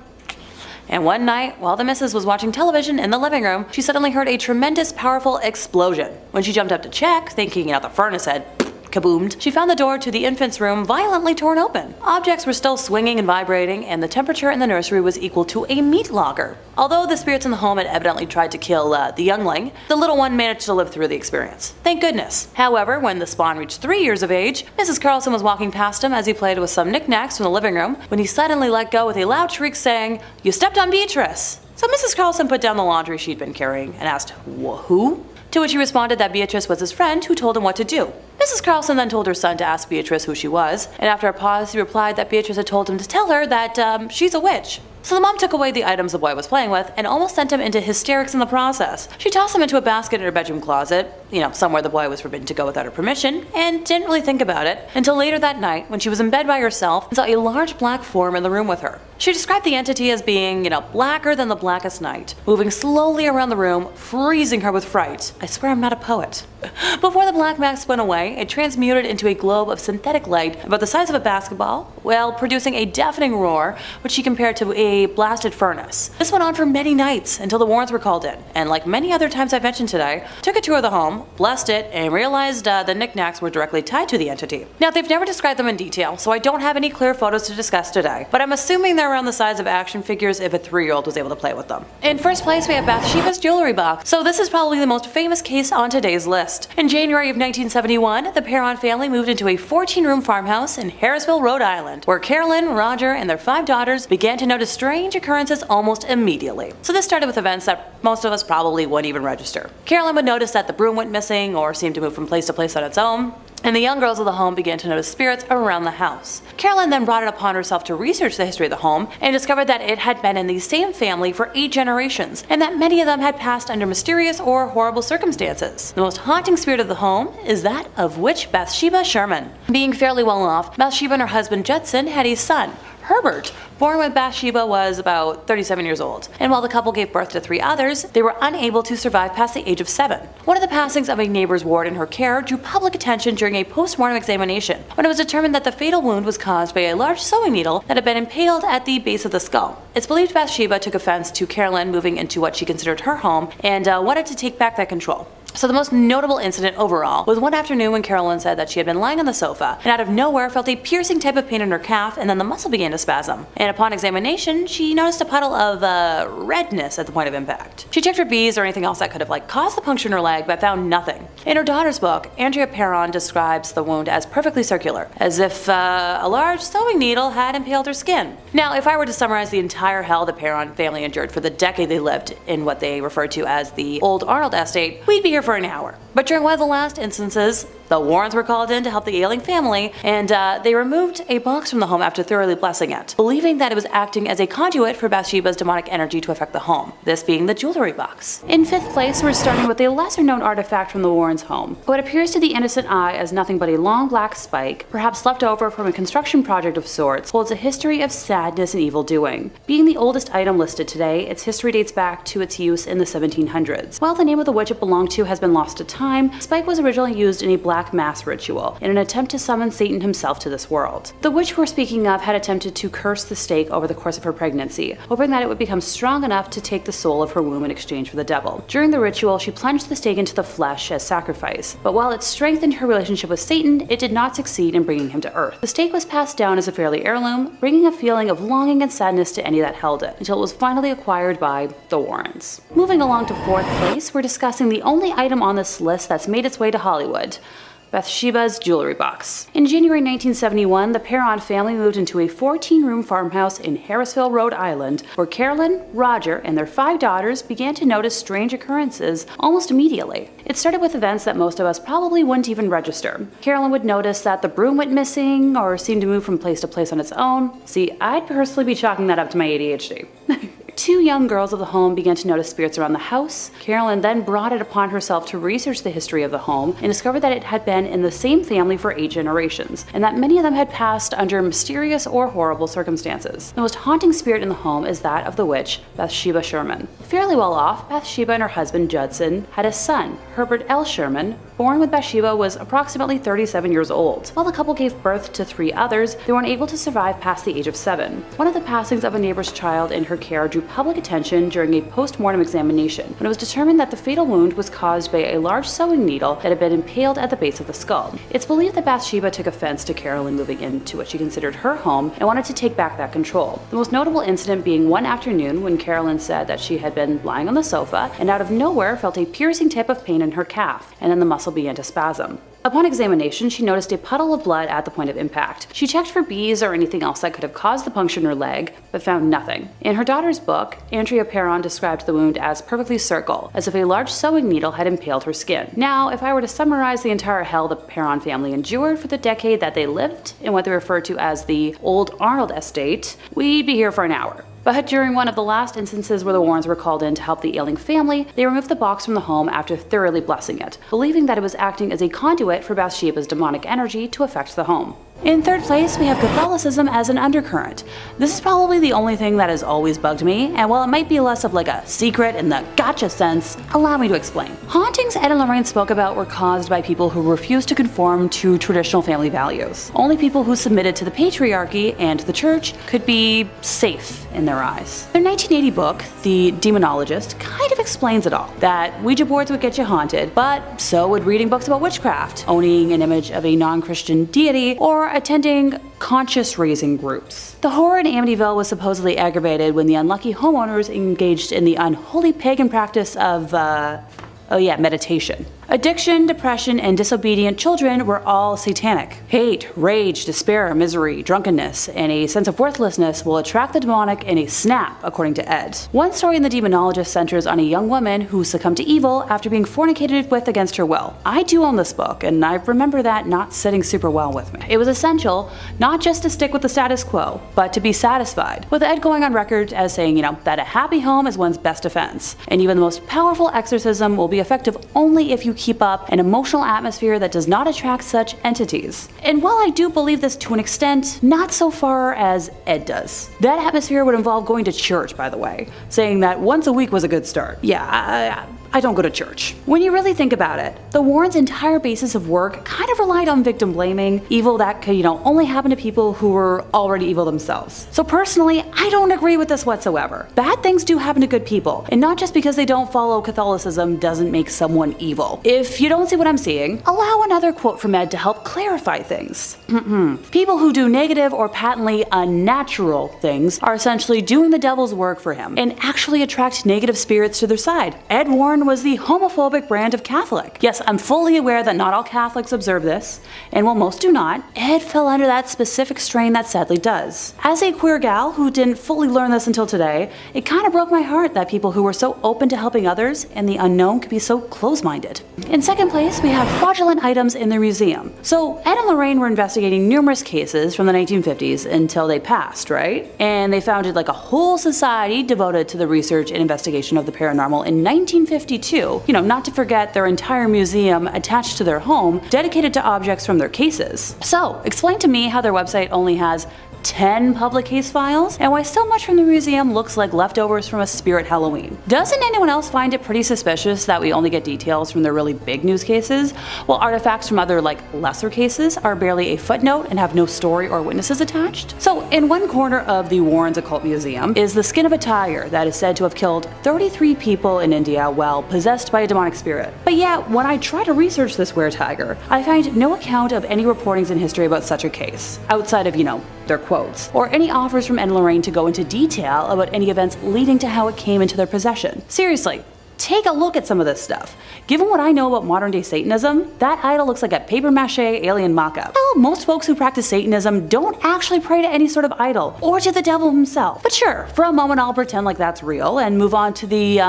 And one night, while the missus was watching television in the living room, she suddenly heard a tremendous, powerful explosion. When she jumped up to check, thinking the furnace had kaboomed, she found the door to the infant's room violently torn open. Objects were still swinging and vibrating, and the temperature in the nursery was equal to a meat locker. Although the spirits in the home had evidently tried to kill the youngling, the little one managed to live through the experience. Thank goodness. However, when the spawn reached 3 years of age, Mrs. Carlson was walking past him as he played with some knickknacks from the living room, when he suddenly let go with a loud shriek saying, "You stepped on Beatrice!" So Mrs. Carlson put down the laundry she'd been carrying and asked, "Who?" To which he responded that Beatrice was his friend who told him what to do. Mrs. Carlson then told her son to ask Beatrice who she was, and after a pause he replied that Beatrice had told him to tell her that she's a witch. So the mom took away the items the boy was playing with and almost sent him into hysterics in the process. She tossed him into a basket in her bedroom closet, somewhere the boy was forbidden to go without her permission, and didn't really think about it until later that night when she was in bed by herself and saw a large black form in the room with her. She described the entity as being, blacker than the blackest night, moving slowly around the room, freezing her with fright. I swear I'm not a poet. Before the black mask went away, it transmuted into a globe of synthetic light about the size of a basketball, while producing a deafening roar, which she compared to a blasted furnace. This went on for many nights until the Warrens were called in, and like many other times I've mentioned today, took a tour of the home, blessed it, and realized the knickknacks were directly tied to the entity. Now, they've never described them in detail, so I don't have any clear photos to discuss today, but I'm assuming they're around the size of action figures if a 3-year-old was able to play with them. In first place, we have Bathsheba's jewelry box. So this is probably the most famous case on today's list. In January of 1971, the Perron family moved into a 14-room farmhouse in Harrisville, Rhode Island, where Carolyn, Roger, and their 5 daughters began to notice strange occurrences almost immediately. So this started with events that most of us probably wouldn't even register. Carolyn would notice that the broom went missing or seemed to move from place to place on its own, and the young girls of the home began to notice spirits around the house. Carolyn then brought it upon herself to research the history of the home and discovered that it had been in the same family for 8 generations, and that many of them had passed under mysterious or horrible circumstances. The most haunting spirit of the home is that of witch Bathsheba Sherman. Being fairly well off, Bathsheba and her husband Judson had a son, Herbert, born when Bathsheba was about 37 years old, and while the couple gave birth to 3 others, they were unable to survive past the age of 7. One of the passings of a neighbor's ward in her care drew public attention during a post-mortem examination, when it was determined that the fatal wound was caused by a large sewing needle that had been impaled at the base of the skull. It's believed Bathsheba took offense to Carolyn moving into what she considered her home and wanted to take back that control. So the most notable incident overall was one afternoon when Carolyn said that she had been lying on the sofa and out of nowhere felt a piercing type of pain in her calf, and then the muscle began to spasm. And upon examination, she noticed a puddle of redness at the point of impact. She checked for bees or anything else that could have caused the puncture in her leg, but found nothing. In her daughter's book, Andrea Perron describes the wound as perfectly circular, as if a large sewing needle had impaled her skin. Now, if I were to summarize the entire hell the Perron family endured for the decade they lived in what they referred to as the Old Arnold Estate, we'd be here for an hour. But during one of the last instances, the Warrens were called in to help the ailing family, and they removed a box from the home after thoroughly blessing it, believing that it was acting as a conduit for Bathsheba's demonic energy to affect the home, this being the jewelry box. In 5th place, we're starting with a lesser-known artifact from the Warrens' home. What appears to the innocent eye as nothing but a long black spike, perhaps left over from a construction project of sorts, holds a history of sadness and evil doing. Being the oldest item listed today, its history dates back to its use in the 1700s. While the name of the witch it belonged to has been lost to time, the spike was originally used in a black mass ritual in an attempt to summon Satan himself to this world. The witch we're speaking of had attempted to curse the stake over the course of her pregnancy, hoping that it would become strong enough to take the soul of her womb in exchange for the devil. During the ritual, she plunged the stake into the flesh as sacrifice, but while it strengthened her relationship with Satan, it did not succeed in bringing him to earth. The stake was passed down as a family heirloom, bringing a feeling of longing and sadness to any that held it, until it was finally acquired by the Warrens. Moving along to 4th place, we're discussing the only item on this list that's made its way to Hollywood: Bathsheba's jewelry box. In January 1971, the Perron family moved into a 14-room farmhouse in Harrisville, Rhode Island, where Carolyn, Roger, and their 5 daughters began to notice strange occurrences almost immediately. It started with events that most of us probably wouldn't even register. Carolyn would notice that the broom went missing or seemed to move from place to place on its own. See, I'd personally be chalking that up to my ADHD. 2 young girls of the home began to notice spirits around the house. Carolyn then brought it upon herself to research the history of the home and discovered that it had been in the same family for 8 generations, and that many of them had passed under mysterious or horrible circumstances. The most haunting spirit in the home is that of the witch Bathsheba Sherman. Fairly well off, Bathsheba and her husband Judson had a son, Herbert L. Sherman, born when Bathsheba was approximately 37 years old. While the couple gave birth to 3 others, they weren't able to survive past the age of 7. One of the passings of a neighbor's child in her care drew public attention during a post-mortem examination, when it was determined that the fatal wound was caused by a large sewing needle that had been impaled at the base of the skull. It's believed that Bathsheba took offense to Carolyn moving into what she considered her home and wanted to take back that control. The most notable incident being one afternoon when Carolyn said that she had been lying on the sofa and out of nowhere felt a piercing type of pain in her calf, and then the muscle began to spasm. Upon examination, she noticed a puddle of blood at the point of impact. She checked for bees or anything else that could have caused the puncture in her leg, but found nothing. In her daughter's book, Andrea Perron described the wound as perfectly circle, as if a large sewing needle had impaled her skin. Now, if I were to summarize the entire hell the Perron family endured for the decade that they lived in what they refer to as the Old Arnold Estate, we'd be here for an hour. But during one of the last instances where the Warrens were called in to help the ailing family, they removed the box from the home after thoroughly blessing it, believing that it was acting as a conduit for Bathsheba's demonic energy to affect the home. In third place, we have Catholicism as an undercurrent. This is probably the only thing that has always bugged me, and while it might be less of like a secret in the gotcha sense, allow me to explain. Hauntings Ed and Lorraine spoke about were caused by people who refused to conform to traditional family values. Only people who submitted to the patriarchy and the church could be safe in their eyes. Their 1980 book, The Demonologist, kind of explains it all. That Ouija boards would get you haunted, but so would reading books about witchcraft, owning an image of a non-Christian deity, or attending conscious-raising groups. The horror in Amityville was supposedly aggravated when the unlucky homeowners engaged in the unholy pagan practice of, meditation. Addiction, depression, and disobedient children were all satanic. Hate, rage, despair, misery, drunkenness, and a sense of worthlessness will attract the demonic in a snap, according to Ed. One story in The Demonologist centers on a young woman who succumbed to evil after being fornicated with against her will. I do own this book, and I remember that not sitting super well with me. It was essential not just to stick with the status quo, but to be satisfied, with Ed going on record as saying, that a happy home is one's best defense, and even the most powerful exorcism will be effective only if you keep up an emotional atmosphere that does not attract such entities. And while I do believe this to an extent, not so far as Ed does. That atmosphere would involve going to church, by the way, saying that once a week was a good start. Yeah, I don't go to church. When you really think about it, the Warrens' entire basis of work kind of relied on victim blaming, evil that could, only happen to people who were already evil themselves. So personally, I don't agree with this whatsoever. Bad things do happen to good people, and not just because they don't follow Catholicism doesn't make someone evil. If you don't see what I'm seeing, allow another quote from Ed to help clarify things. People who do negative or patently unnatural things are essentially doing the devil's work for him and actually attract negative spirits to their side. Ed Warren was the homophobic brand of Catholic. Yes, I'm fully aware that not all Catholics observe this, and while most do not, Ed fell under that specific strain that sadly does. As a queer gal who didn't fully learn this until today, it kind of broke my heart that people who were so open to helping others and the unknown could be so close-minded. In second place, we have fraudulent items in the museum. So Ed and Lorraine were investigating numerous cases from the 1950s until they passed, right? And they founded like a whole society devoted to the research and investigation of the paranormal in 1952. Not to forget their entire museum attached to their home dedicated to objects from their cases. So, explain to me how their website only has 10 public case files, and why so much from the museum looks like leftovers from a spirit Halloween. Doesn't anyone else find it pretty suspicious that we only get details from the really big news cases, while artifacts from other lesser cases are barely a footnote and have no story or witnesses attached? So in one corner of the Warrens Occult Museum is the skin of a tiger that is said to have killed 33 people in India while possessed by a demonic spirit. But yet, when I try to research this were-tiger, I find no account of any reportings in history about such a case, outside of, their quotes, or any offers from Ed and Lorraine to go into detail about any events leading to how it came into their possession. Seriously, take a look at some of this stuff. Given what I know about modern day Satanism, that idol looks like a papier-mâché alien mock-up. Hell, most folks who practice Satanism don't actually pray to any sort of idol, or to the devil himself. But sure, for a moment I'll pretend like that's real and move on to the,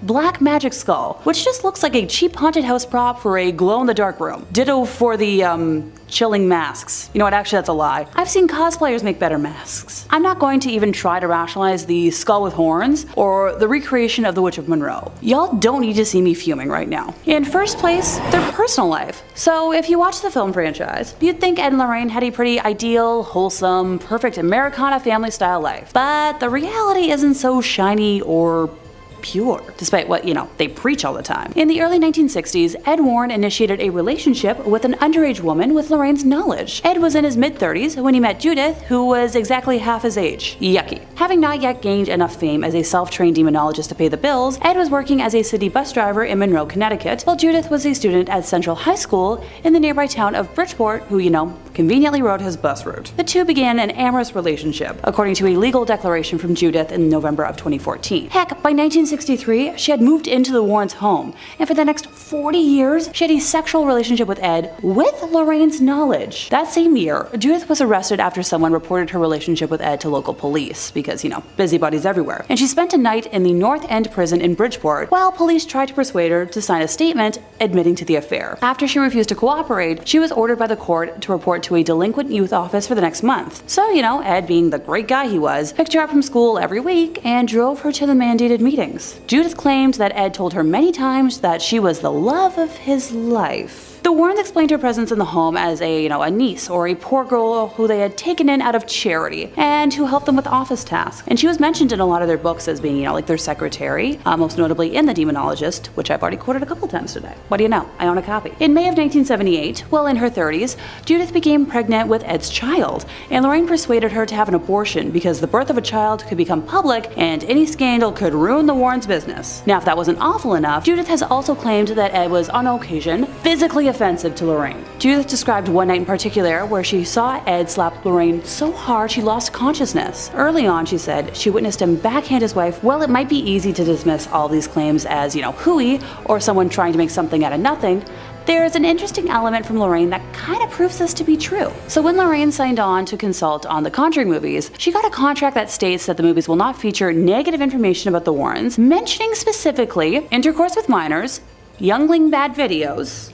black magic skull, which just looks like a cheap haunted house prop for a glow-in-the-dark room. Ditto for the, chilling masks. You know what, actually that's a lie. I've seen cosplayers make better masks. I'm not going to even try to rationalize the skull with horns or the recreation of the Witch of Monroe. Y'all don't need to see me fuming right now. In first place, their personal life. So if you watch the film franchise, you'd think Ed and Lorraine had a pretty ideal, wholesome, perfect Americana family style life. But the reality isn't so shiny or pure, despite what, they preach all the time. In the early 1960s, Ed Warren initiated a relationship with an underage woman with Lorraine's knowledge. Ed was in his mid-30s when he met Judith, who was exactly half his age. Yucky. Having not yet gained enough fame as a self-trained demonologist to pay the bills, Ed was working as a city bus driver in Monroe, Connecticut, while Judith was a student at Central High School in the nearby town of Bridgeport, who, conveniently rode his bus route. The two began an amorous relationship, according to a legal declaration from Judith in November of 2014. Heck, by 1960, 1963, she had moved into the Warrens' home, and for the next 40 years, she had a sexual relationship with Ed with Lorraine's knowledge. That same year, Judith was arrested after someone reported her relationship with Ed to local police, because, busybodies everywhere. And she spent a night in the North End prison in Bridgeport, while police tried to persuade her to sign a statement admitting to the affair. After she refused to cooperate, she was ordered by the court to report to a delinquent youth office for the next month. So, Ed, being the great guy he was, picked her up from school every week and drove her to the mandated meetings. Judith claimed that Ed told her many times that she was the love of his life. The Warrens explained her presence in the home as a niece or a poor girl who they had taken in out of charity and who helped them with office tasks. And she was mentioned in a lot of their books as being, like their secretary, most notably in The Demonologist, which I've already quoted a couple times today. What do you know? I own a copy. In May of 1978, while in her 30s, Judith became pregnant with Ed's child, and Lorraine persuaded her to have an abortion because the birth of a child could become public and any scandal could ruin the Warrens' business. Now, if that wasn't awful enough, Judith has also claimed that Ed was, on occasion, physically offensive to Lorraine. Judith described one night in particular where she saw Ed slap Lorraine so hard she lost consciousness. Early on, she said, she witnessed him backhand his wife. While it might be easy to dismiss all these claims as, hooey, or someone trying to make something out of nothing, there's an interesting element from Lorraine that kind of proves this to be true. So when Lorraine signed on to consult on the Conjuring movies, she got a contract that states that the movies will not feature negative information about the Warrens, mentioning specifically intercourse with minors, youngling bad videos,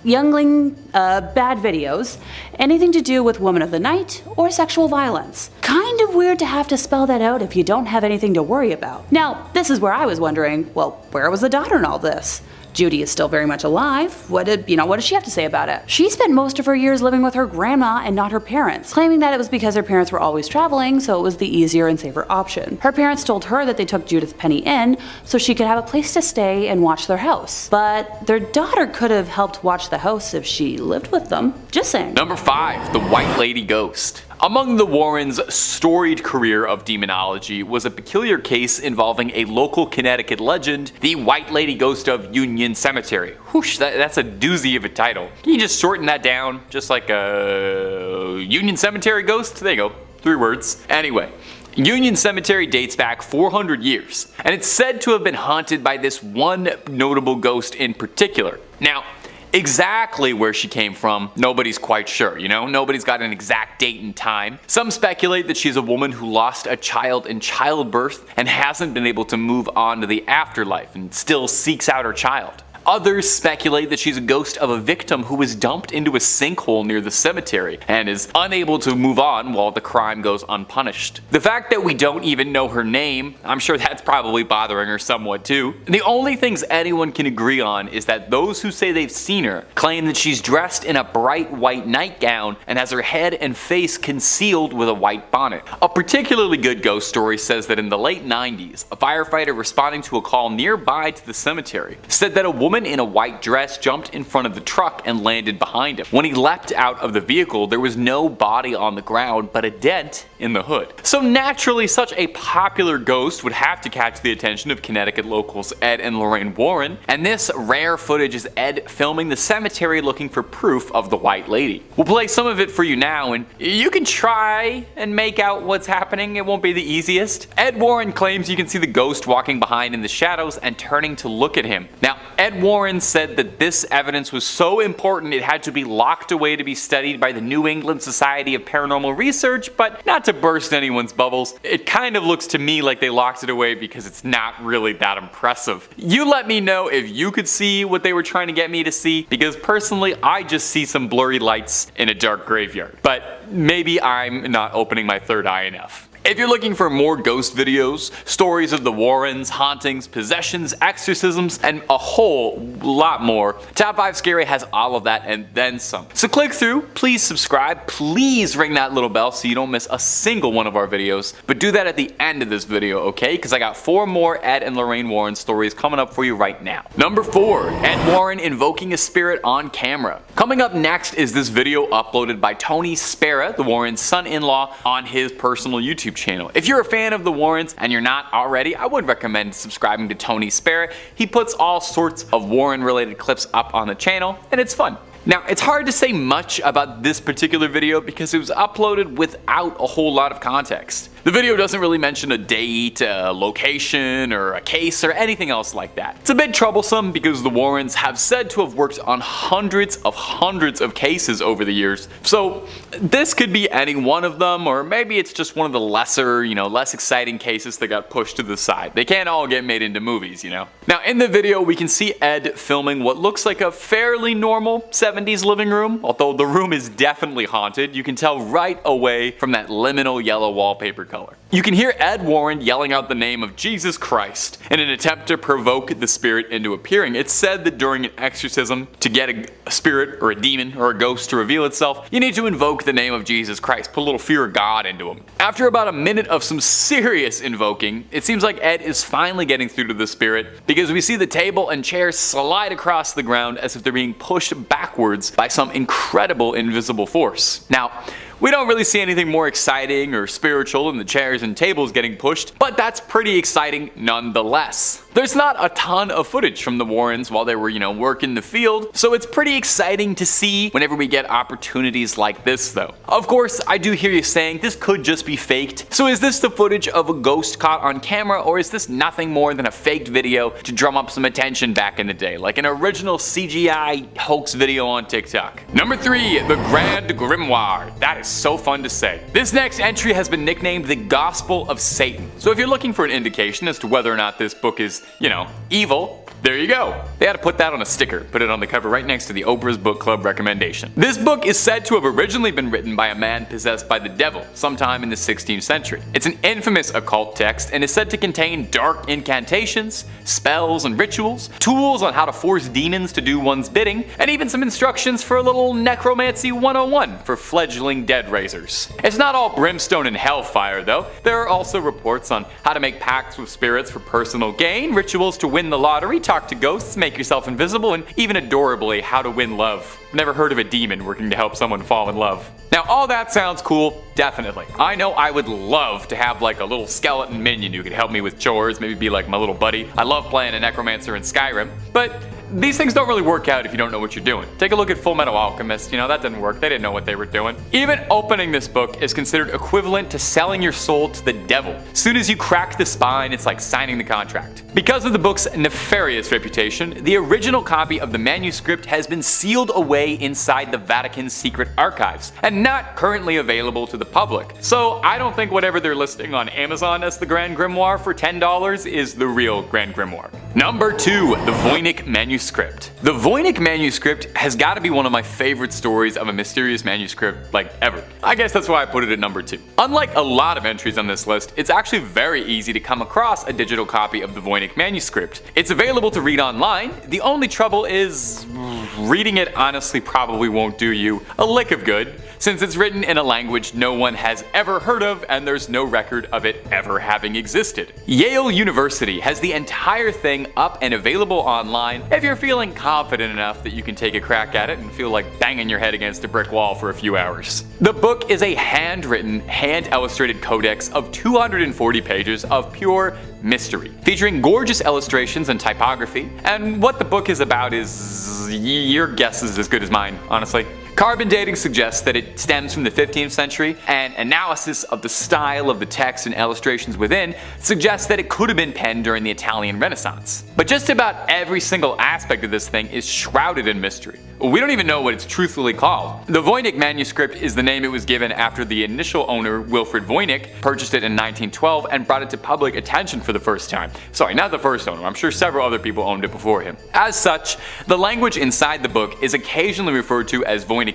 anything to do with woman of the night, or sexual violence. Kind of weird to have to spell that out if you don't have anything to worry about. Now, this is where I was wondering, well, where was the daughter in all this? Judy is still very much alive. What does she have to say about it? She spent most of her years living with her grandma and not her parents, claiming that it was because her parents were always traveling, so it was the easier and safer option. Her parents told her that they took Judith Penny in so she could have a place to stay and watch their house. But their daughter could have helped watch the house if she lived with them. Just saying. Number 5, the White Lady Ghost. Among the Warrens' storied career of demonology was a peculiar case involving a local Connecticut legend, the White Lady Ghost of Union Cemetery. Whoosh, that's a doozy of a title. Can you just shorten that down? Just like a Union Cemetery ghost? There you go, 3 words. Anyway. Union Cemetery dates back 400 years, and it's said to have been haunted by this one notable ghost in particular. Now, exactly where she came from, nobody's quite sure, Nobody's got an exact date and time. Some speculate that she's a woman who lost a child in childbirth and hasn't been able to move on to the afterlife and still seeks out her child. Others speculate that she's a ghost of a victim who was dumped into a sinkhole near the cemetery and is unable to move on while the crime goes unpunished. The fact that we don't even know her name, I'm sure that's probably bothering her somewhat too. The only things anyone can agree on is that those who say they've seen her claim that she's dressed in a bright white nightgown and has her head and face concealed with a white bonnet. A particularly good ghost story says that in the late 90s, a firefighter responding to a call nearby to the cemetery said that a woman in a white dress jumped in front of the truck and landed behind him. When he leapt out of the vehicle, there was no body on the ground but a dent in the hood. So naturally, such a popular ghost would have to catch the attention of Connecticut locals Ed and Lorraine Warren, and this rare footage is Ed filming the cemetery looking for proof of the White Lady. We'll play some of it for you now, and you can try and make out what's happening. It won't be the easiest. Ed Warren claims you can see the ghost walking behind in the shadows and turning to look at him. Now, Ed Warren said that this evidence was so important it had to be locked away to be studied by the New England Society of Paranormal Research, but not to burst anyone's bubbles, it kind of looks to me like they locked it away because it's not really that impressive. You let me know if you could see what they were trying to get me to see, because personally I just see some blurry lights in a dark graveyard. But maybe I'm not opening my third eye enough. If you're looking for more ghost videos, stories of the Warrens, hauntings, possessions, exorcisms, and a whole lot more, Top 5 Scary has all of that and then some. So click through, please subscribe, please ring that little bell so you don't miss a single one of our videos, but do that at the end of this video, okay? Because I got 4 more Ed and Lorraine Warren stories coming up for you right now. Number 4, Ed Warren invoking a spirit on camera. Coming up next is this video uploaded by Tony Spera, the Warrens' son-in-law, on his personal YouTube channel. If you're a fan of the Warrens and you're not already, I would recommend subscribing to Tony Spera. He puts all sorts of Warren related clips up on the channel and it's fun. Now, it's hard to say much about this particular video because it was uploaded without a whole lot of context. The video doesn't really mention a date, a location, or a case, or anything else like that. It's a bit troublesome because the Warrens have said to have worked on hundreds of cases over the years, so this could be any one of them, or maybe it's just one of the lesser, less exciting cases that got pushed to the side. They can't all get made into movies, Now, in the video, we can see Ed filming what looks like a fairly normal 70s living room, although the room is definitely haunted. You can tell right away from that liminal yellow wallpaper color. You can hear Ed Warren yelling out the name of Jesus Christ in an attempt to provoke the spirit into appearing. It's said that during an exorcism, to get a spirit or a demon or a ghost to reveal itself, you need to invoke the name of Jesus Christ, put a little fear of God into him. After about a minute of some serious invoking, it seems like Ed is finally getting through to the spirit because we see the table and chairs slide across the ground as if they're being pushed backwards by some incredible invisible force. Now, we don't really see anything more exciting or spiritual than the chairs and tables getting pushed, but that's pretty exciting nonetheless. There's not a ton of footage from the Warrens while they were, working the field, so it's pretty exciting to see whenever we get opportunities like this though. Of course, I do hear you saying this could just be faked. So is this the footage of a ghost caught on camera, or is this nothing more than a faked video to drum up some attention back in the day, like an original CGI hoax video on TikTok? Number 3, the Grand Grimmoire. That is so fun to say. This next entry has been nicknamed the Gospel of Satan. So if you're looking for an indication as to whether or not this book is, evil, there you go. They had to put that on a sticker, put it on the cover right next to the Oprah's Book Club recommendation. This book is said to have originally been written by a man possessed by the devil sometime in the 16th century. It's an infamous occult text and is said to contain dark incantations, spells and rituals, tools on how to force demons to do one's bidding, and even some instructions for a little necromancy 101 for fledgling dead raisers. It's not all brimstone and hellfire though. There are also reports on how to make pacts with spirits for personal gain, rituals to win the lottery, talk to ghosts, make yourself invisible, and even adorably, how to win love. Never heard of a demon working to help someone fall in love. Now all that sounds cool, definitely. I know I would love to have like a little skeleton minion who could help me with chores, maybe be like my little buddy. I love playing a necromancer in Skyrim, but these things don't really work out if you don't know what you're doing. Take a look at Full Metal Alchemist, that didn't work, they didn't know what they were doing. Even opening this book is considered equivalent to selling your soul to the devil. As soon as you crack the spine, it's like signing the contract. Because of the book's nefarious reputation, the original copy of the manuscript has been sealed away inside the Vatican's secret archives, and not currently available to the public. So I don't think whatever they're listing on Amazon as the Grand Grimoire for $10 is the real Grand Grimoire. Number 2, the Voyic Manuscript. The Voyic Manuscript has got to be one of my favorite stories of a mysterious manuscript, ever. I guess that's why I put it at number 2. Unlike a lot of entries on this list, it's actually very easy to come across a digital copy of the Voyic Manuscript. It's available to read online. The only trouble is reading it honestly probably won't do you a lick of good, since it's written in a language no one has ever heard of and there's no record of it ever having existed. Yale University has the entire thing up and available online if you're feeling confident enough that you can take a crack at it and feel like banging your head against a brick wall for a few hours. The book is a handwritten, hand-illustrated codex of 240 pages of pure mystery, featuring gorgeous illustrations and typography, and what the book is about is your guess is as good as mine, honestly. Carbon dating suggests that it stems from the 15th century, and analysis of the style of the text and illustrations within suggests that it could have been penned during the Italian Renaissance. But just about every single aspect of this thing is shrouded in mystery. We don't even know what it's truthfully called. The Voyic Manuscript is the name it was given after the initial owner, Wilfrid Voynich, purchased it in 1912 and brought it to public attention for the first time. Sorry, not the first owner, I'm sure several other people owned it before him. As such, the language inside the book is occasionally referred to as Voynicese.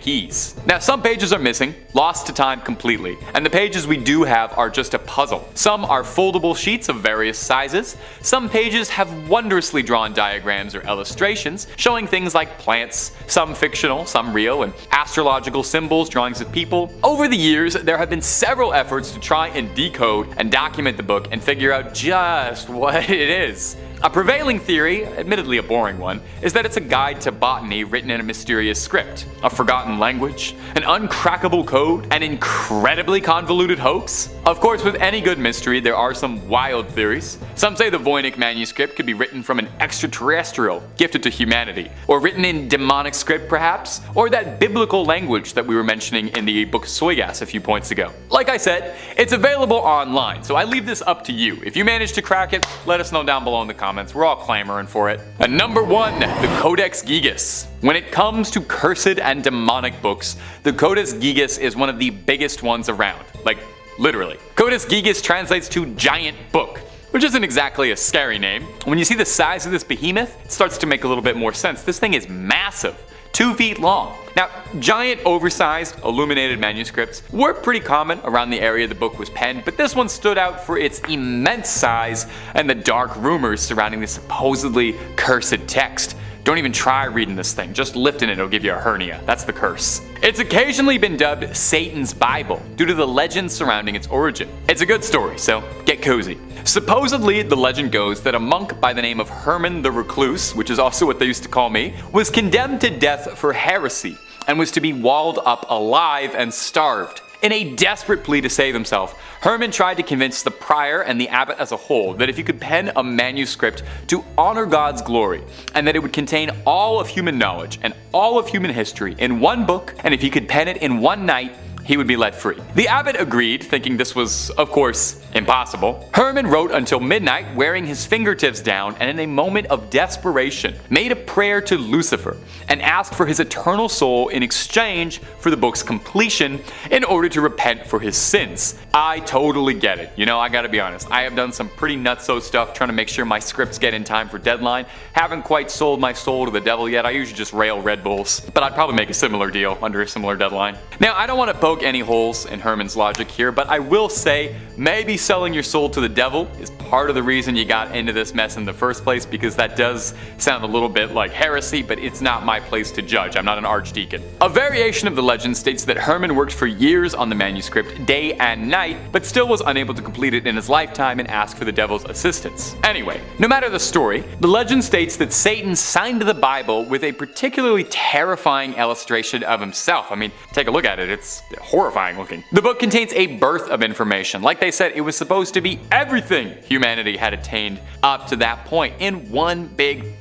Now some pages are missing, lost to time completely, and the pages we do have are just a puzzle. Some are foldable sheets of various sizes, some pages have wondrously drawn diagrams or illustrations showing things like plants, some fictional, some real, and astrological symbols, drawings of people. Over the years, there have been several efforts to try and decode and document the book and figure out just what it is. A prevailing theory, admittedly a boring one, is that it's a guide to botany written in a mysterious script, a forgotten language, an uncrackable code, an incredibly convoluted hoax. Of course, with any good mystery, there are some wild theories. Some say the Voyic Manuscript could be written from an extraterrestrial gifted to humanity, or written in demonic script perhaps, or that biblical language that we were mentioning in the book Gigas a few points ago. Like I said, it's available online, so I leave this up to you. If you manage to crack it, let us know down below in the comments. We're all clamoring for it. And number 1, the Cotus Gigas. When it comes to cursed and demonic books, the Cotus Gigas is one of the biggest ones around. Like, literally. Cotus Gigas translates to giant book, which isn't exactly a scary name. When you see the size of this behemoth, it starts to make a little bit more sense. This thing is massive. 2 feet long. Now, giant, oversized, illuminated manuscripts were pretty common around the area the book was penned, but this one stood out for its immense size and the dark rumors surrounding the supposedly cursed text. Don't even try reading this thing, just lifting it will give you a hernia. That's the curse. It's occasionally been dubbed Satan's Bible due to the legend surrounding its origin. It's a good story, so get cozy. Supposedly, the legend goes that a monk by the name of Herman the Recluse, which is also what they used to call me, was condemned to death for heresy and was to be walled up alive and starved. In a desperate plea to save himself, Herman tried to convince the prior and the abbot as a whole that if he could pen a manuscript to honor God's glory, and that it would contain all of human knowledge and all of human history in one book, and if he could pen it in one night, he would be let free. The abbot agreed, thinking this was, of course, impossible. Herman wrote until midnight, wearing his fingertips down, and in a moment of desperation, made a prayer to Lucifer and asked for his eternal soul in exchange for the book's completion in order to repent for his sins. I totally get it. You know, I gotta be honest, I have done some pretty nutso stuff trying to make sure my scripts get in time for deadline. Haven't quite sold my soul to the devil yet. I usually just rail Red Bulls, but I'd probably make a similar deal under a similar deadline. Now, I don't want to poke any holes in Herman's logic here, but I will say maybe selling your soul to the devil is part of the reason you got into this mess in the first place, because that does sound a little bit like heresy, but it's not my place to judge. I'm not an archdeacon. A variation of the legend states that Herman worked for years on the manuscript, day and night, but still was unable to complete it in his lifetime and asked for the devil's assistance. Anyway, no matter the story, the legend states that Satan signed the Bible with a particularly terrifying illustration of himself. I mean, take a look at it, it's horrifying looking. The book contains a birth of information. Like they said, it was supposed to be everything humanity had attained up to that point in one big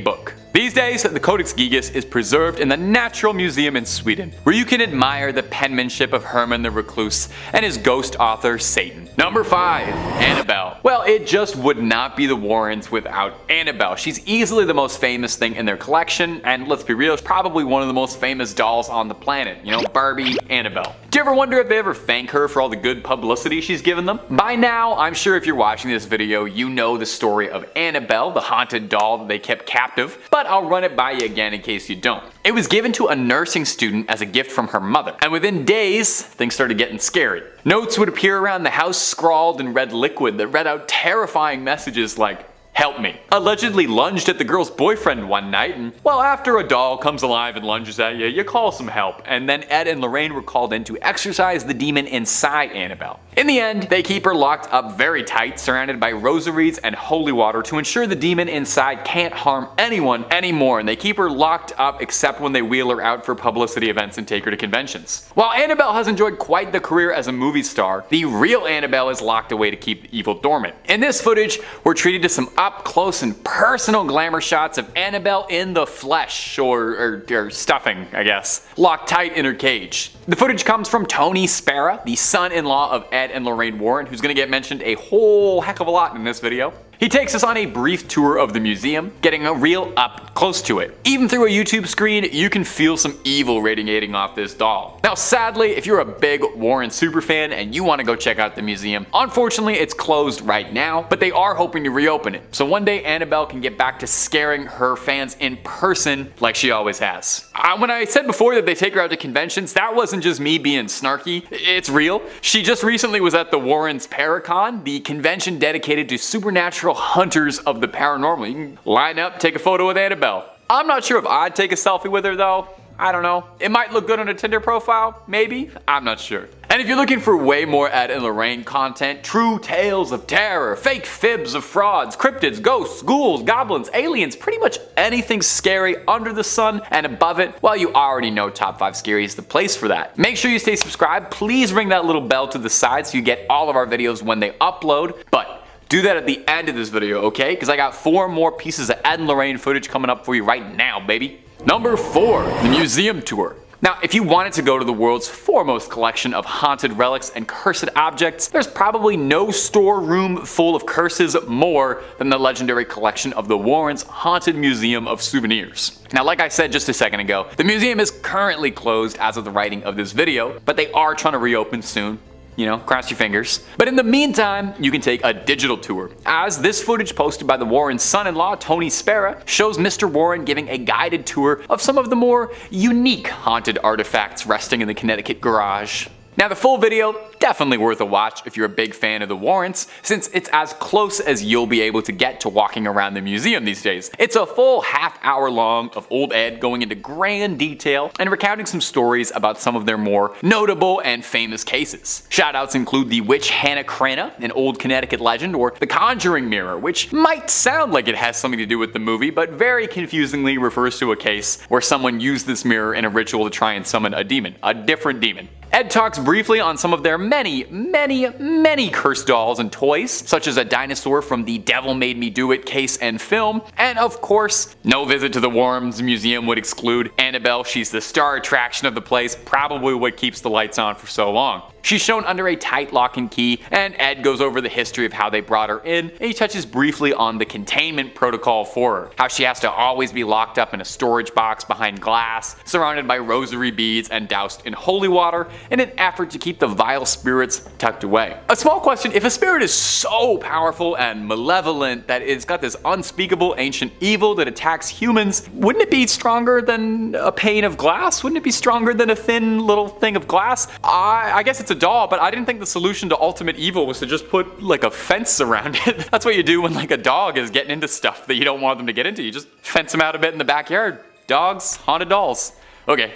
book. These days, the Cotus Gigas is preserved in the Natural Museum in Sweden, where you can admire the penmanship of Herman the Recluse and his ghost author, Satan. Number 5. Annabelle. Well, it just would not be the Warrens without Annabelle. She's easily the most famous thing in their collection, and let's be real, she's probably one of the most famous dolls on the planet. You know, Barbie, Annabelle. Do you ever wonder if they ever thank her for all the good publicity she's given them? By now, I'm sure if you're watching this video, you know the story of Annabelle, the haunted doll that they kept captive, but I'll run it by you again in case you don't. It was given to a nursing student as a gift from her mother, and within days, things started getting scary. Notes would appear around the house scrawled in red liquid that read out terrifying messages like, "Help me." Allegedly lunged at the girl's boyfriend one night, and well, after a doll comes alive and lunges at you, you call some help, and then Ed and Lorraine were called in to exorcise the demon inside Annabelle. In the end, they keep her locked up very tight, surrounded by rosaries and holy water to ensure the demon inside can't harm anyone anymore, and they keep her locked up except when they wheel her out for publicity events and take her to conventions. While Annabelle has enjoyed quite the career as a movie star, the real Annabelle is locked away to keep the evil dormant. In this footage, we're treated to some up close and personal glamour shots of Annabelle in the flesh, or stuffing, I guess, locked tight in her cage. The footage comes from Tony Spera, the son-in-law of Ed and Lorraine Warren, who's gonna get mentioned a whole heck of a lot in this video. He takes us on a brief tour of the museum, getting a real up close to it. Even through a YouTube screen, you can feel some evil radiating off this doll. Now sadly, if you're a big Warren superfan and you want to go check out the museum, unfortunately it's closed right now, but they are hoping to reopen it. So one day Annabelle can get back to scaring her fans in person like she always has. When I said before that they take her out to conventions, that wasn't just me being snarky, it's real. She just recently was at the Warrens Paracon, the convention dedicated to supernatural hunters of the paranormal. You can line up, take a photo with Annabelle. I'm not sure if I'd take a selfie with her though. I don't know. It might look good on a Tinder profile, maybe? I'm not sure. And if you're looking for way more Ed and Lorraine content, true tales of terror, fake fibs of frauds, cryptids, ghosts, ghouls, goblins, aliens, pretty much anything scary under the sun and above it, well, you already know Top 5 Scary is the place for that. Make sure you stay subscribed. Please ring that little bell to the side so you get all of our videos when they upload. But do that at the end of this video, okay? Because I got 4 more pieces of Ed and Lorraine footage coming up for you right now, baby. Number 4, the museum tour. Now, if you wanted to go to the world's foremost collection of haunted relics and cursed objects, there's probably no storeroom full of curses more than the legendary collection of the Warrens' Haunted Museum of Souvenirs. Now, like I said just a second ago, the museum is currently closed as of the writing of this video, but they are trying to reopen soon. You know, cross your fingers. But in the meantime, you can take a digital tour, as this footage posted by the Warrens' son-in-law, Tony Spera, shows Mr. Warren giving a guided tour of some of the more unique haunted artifacts resting in the Connecticut garage. Now, the full video, definitely worth a watch if you're a big fan of the Warrens, since it's as close as you'll be able to get to walking around the museum these days. It's a full half-hour long of old Ed going into grand detail and recounting some stories about some of their more notable and famous cases. Shoutouts include the witch Hannah Cranna, an old Connecticut legend, or the conjuring mirror, which might sound like it has something to do with the movie, but very confusingly refers to a case where someone used this mirror in a ritual to try and summon a demon, a different demon. Ed talks briefly on some of their many cursed dolls and toys, such as a dinosaur from the Devil Made Me Do It case and film, and of course, no visit to the Warrens Museum would exclude Annabelle. She's the star attraction of the place, probably what keeps the lights on for so long. She's shown under a tight lock and key, and Ed goes over the history of how they brought her in, and he touches briefly on the containment protocol for her, how she has to always be locked up in a storage box behind glass, surrounded by rosary beads and doused in holy water, in an effort to keep the vile spirits tucked away. A small question: if a spirit is so powerful and malevolent that it's got this unspeakable ancient evil that attacks humans, wouldn't it be stronger than a pane of glass? Wouldn't it be stronger than a thin little thing of glass? I guess it's a doll, but I didn't think the solution to ultimate evil was to just put like a fence around it. That's what you do when like a dog is getting into stuff that you don't want them to get into. You just fence them out a bit in the backyard. Dogs, haunted dolls. Okay.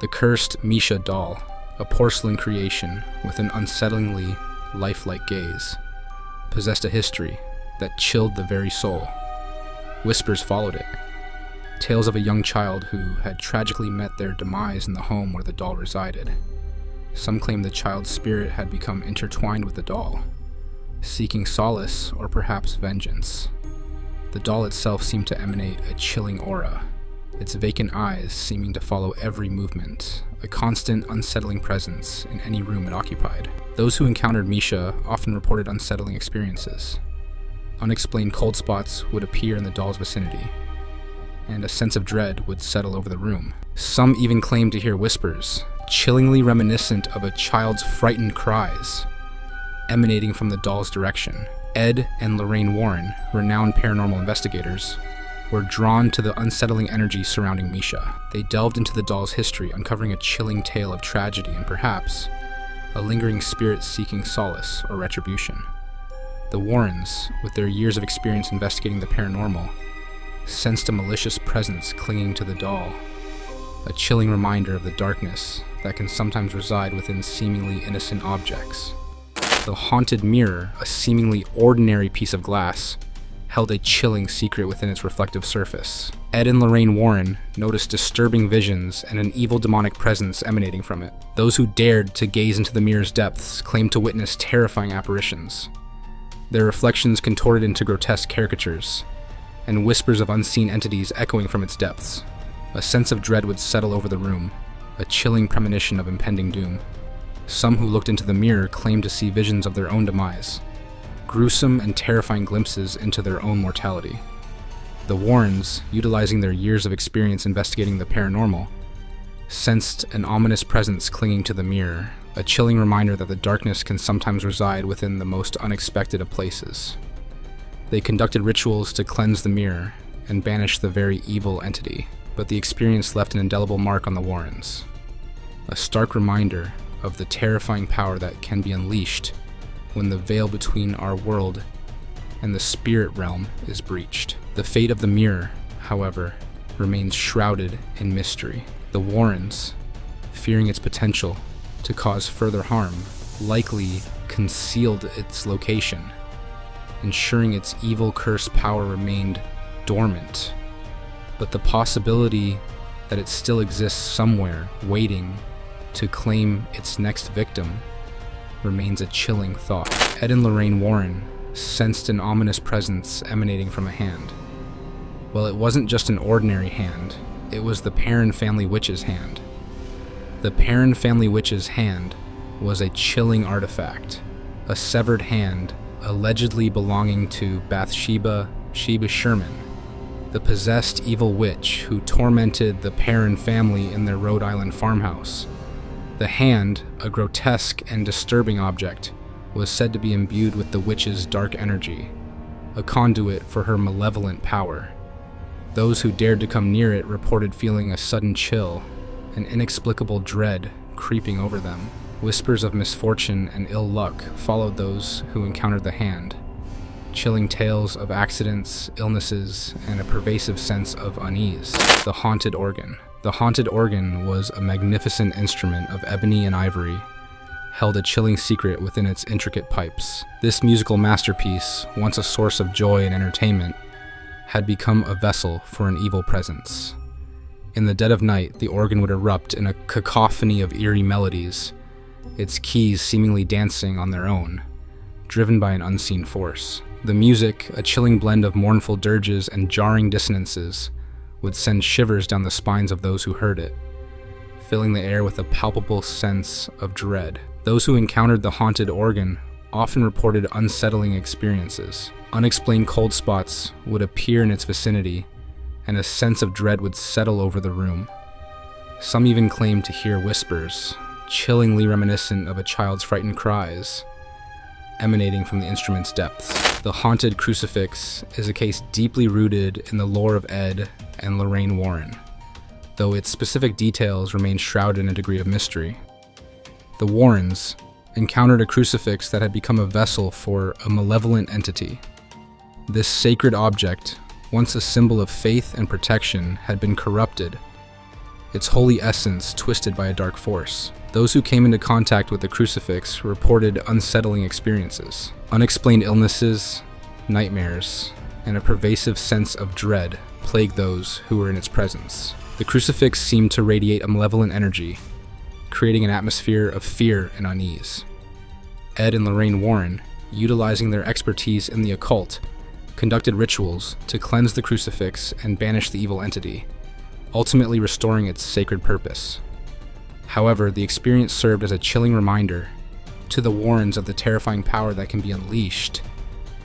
The cursed Misha doll, a porcelain creation with an unsettlingly lifelike gaze, possessed a history that chilled the very soul. Whispers followed it. Tales of a young child who had tragically met their demise in the home where the doll resided. Some claim the child's spirit had become intertwined with the doll, seeking solace or perhaps vengeance. The doll itself seemed to emanate a chilling aura, its vacant eyes seeming to follow every movement, a constant, unsettling presence in any room it occupied. Those who encountered Misha often reported unsettling experiences. Unexplained cold spots would appear in the doll's vicinity, and a sense of dread would settle over the room. Some even claimed to hear whispers, chillingly reminiscent of a child's frightened cries, emanating from the doll's direction. Ed and Lorraine Warren, renowned paranormal investigators, were drawn to the unsettling energy surrounding Misha. They delved into the doll's history, uncovering a chilling tale of tragedy and perhaps a lingering spirit seeking solace or retribution. The Warrens, with their years of experience investigating the paranormal, sensed a malicious presence clinging to the doll, a chilling reminder of the darkness that can sometimes reside within seemingly innocent objects. The haunted mirror, a seemingly ordinary piece of glass, held a chilling secret within its reflective surface. Ed and Lorraine Warren noticed disturbing visions and an evil demonic presence emanating from it. Those who dared to gaze into the mirror's depths claimed to witness terrifying apparitions, their reflections contorted into grotesque caricatures, and whispers of unseen entities echoing from its depths. A sense of dread would settle over the room, a chilling premonition of impending doom. Some who looked into the mirror claimed to see visions of their own demise, gruesome and terrifying glimpses into their own mortality. The Warrens, utilizing their years of experience investigating the paranormal, sensed an ominous presence clinging to the mirror, a chilling reminder that the darkness can sometimes reside within the most unexpected of places. They conducted rituals to cleanse the mirror and banish the very evil entity, but the experience left an indelible mark on the Warrens, a stark reminder of the terrifying power that can be unleashed when the veil between our world and the spirit realm is breached. The fate of the mirror, however, remains shrouded in mystery. The Warrens, fearing its potential to cause further harm, likely concealed its location, ensuring its evil cursed power remained dormant. But the possibility that it still exists somewhere, waiting to claim its next victim, remains a chilling thought. Ed and Lorraine Warren sensed an ominous presence emanating from a hand. Well, it wasn't just an ordinary hand, it was the Perron family witch's hand. The Perron family witch's hand was a chilling artifact, a severed hand allegedly belonging to Bathsheba Sherman, the possessed evil witch who tormented the Perron family in their Rhode Island farmhouse. The hand, a grotesque and disturbing object, was said to be imbued with the witch's dark energy, a conduit for her malevolent power. Those who dared to come near it reported feeling a sudden chill, an inexplicable dread creeping over them. Whispers of misfortune and ill luck followed those who encountered the hand, chilling tales of accidents, illnesses, and a pervasive sense of unease. The haunted organ. The haunted organ was a magnificent instrument of ebony and ivory, held a chilling secret within its intricate pipes. This musical masterpiece, once a source of joy and entertainment, had become a vessel for an evil presence. In the dead of night, the organ would erupt in a cacophony of eerie melodies, its keys seemingly dancing on their own, driven by an unseen force. The music, a chilling blend of mournful dirges and jarring dissonances, would send shivers down the spines of those who heard it, filling the air with a palpable sense of dread. Those who encountered the haunted organ often reported unsettling experiences. Unexplained cold spots would appear in its vicinity, and a sense of dread would settle over the room. Some even claimed to hear whispers, chillingly reminiscent of a child's frightened cries, emanating from the instrument's depths. The haunted crucifix is a case deeply rooted in the lore of Ed and Lorraine Warren, though its specific details remain shrouded in a degree of mystery. The Warrens encountered a crucifix that had become a vessel for a malevolent entity. This sacred object, once a symbol of faith and protection, had been corrupted, its holy essence twisted by a dark force. Those who came into contact with the crucifix reported unsettling experiences. Unexplained illnesses, nightmares, and a pervasive sense of dread plagued those who were in its presence. The crucifix seemed to radiate a malevolent energy, creating an atmosphere of fear and unease. Ed and Lorraine Warren, utilizing their expertise in the occult, conducted rituals to cleanse the crucifix and banish the evil entity, ultimately restoring its sacred purpose. However, the experience served as a chilling reminder to the Warrens of the terrifying power that can be unleashed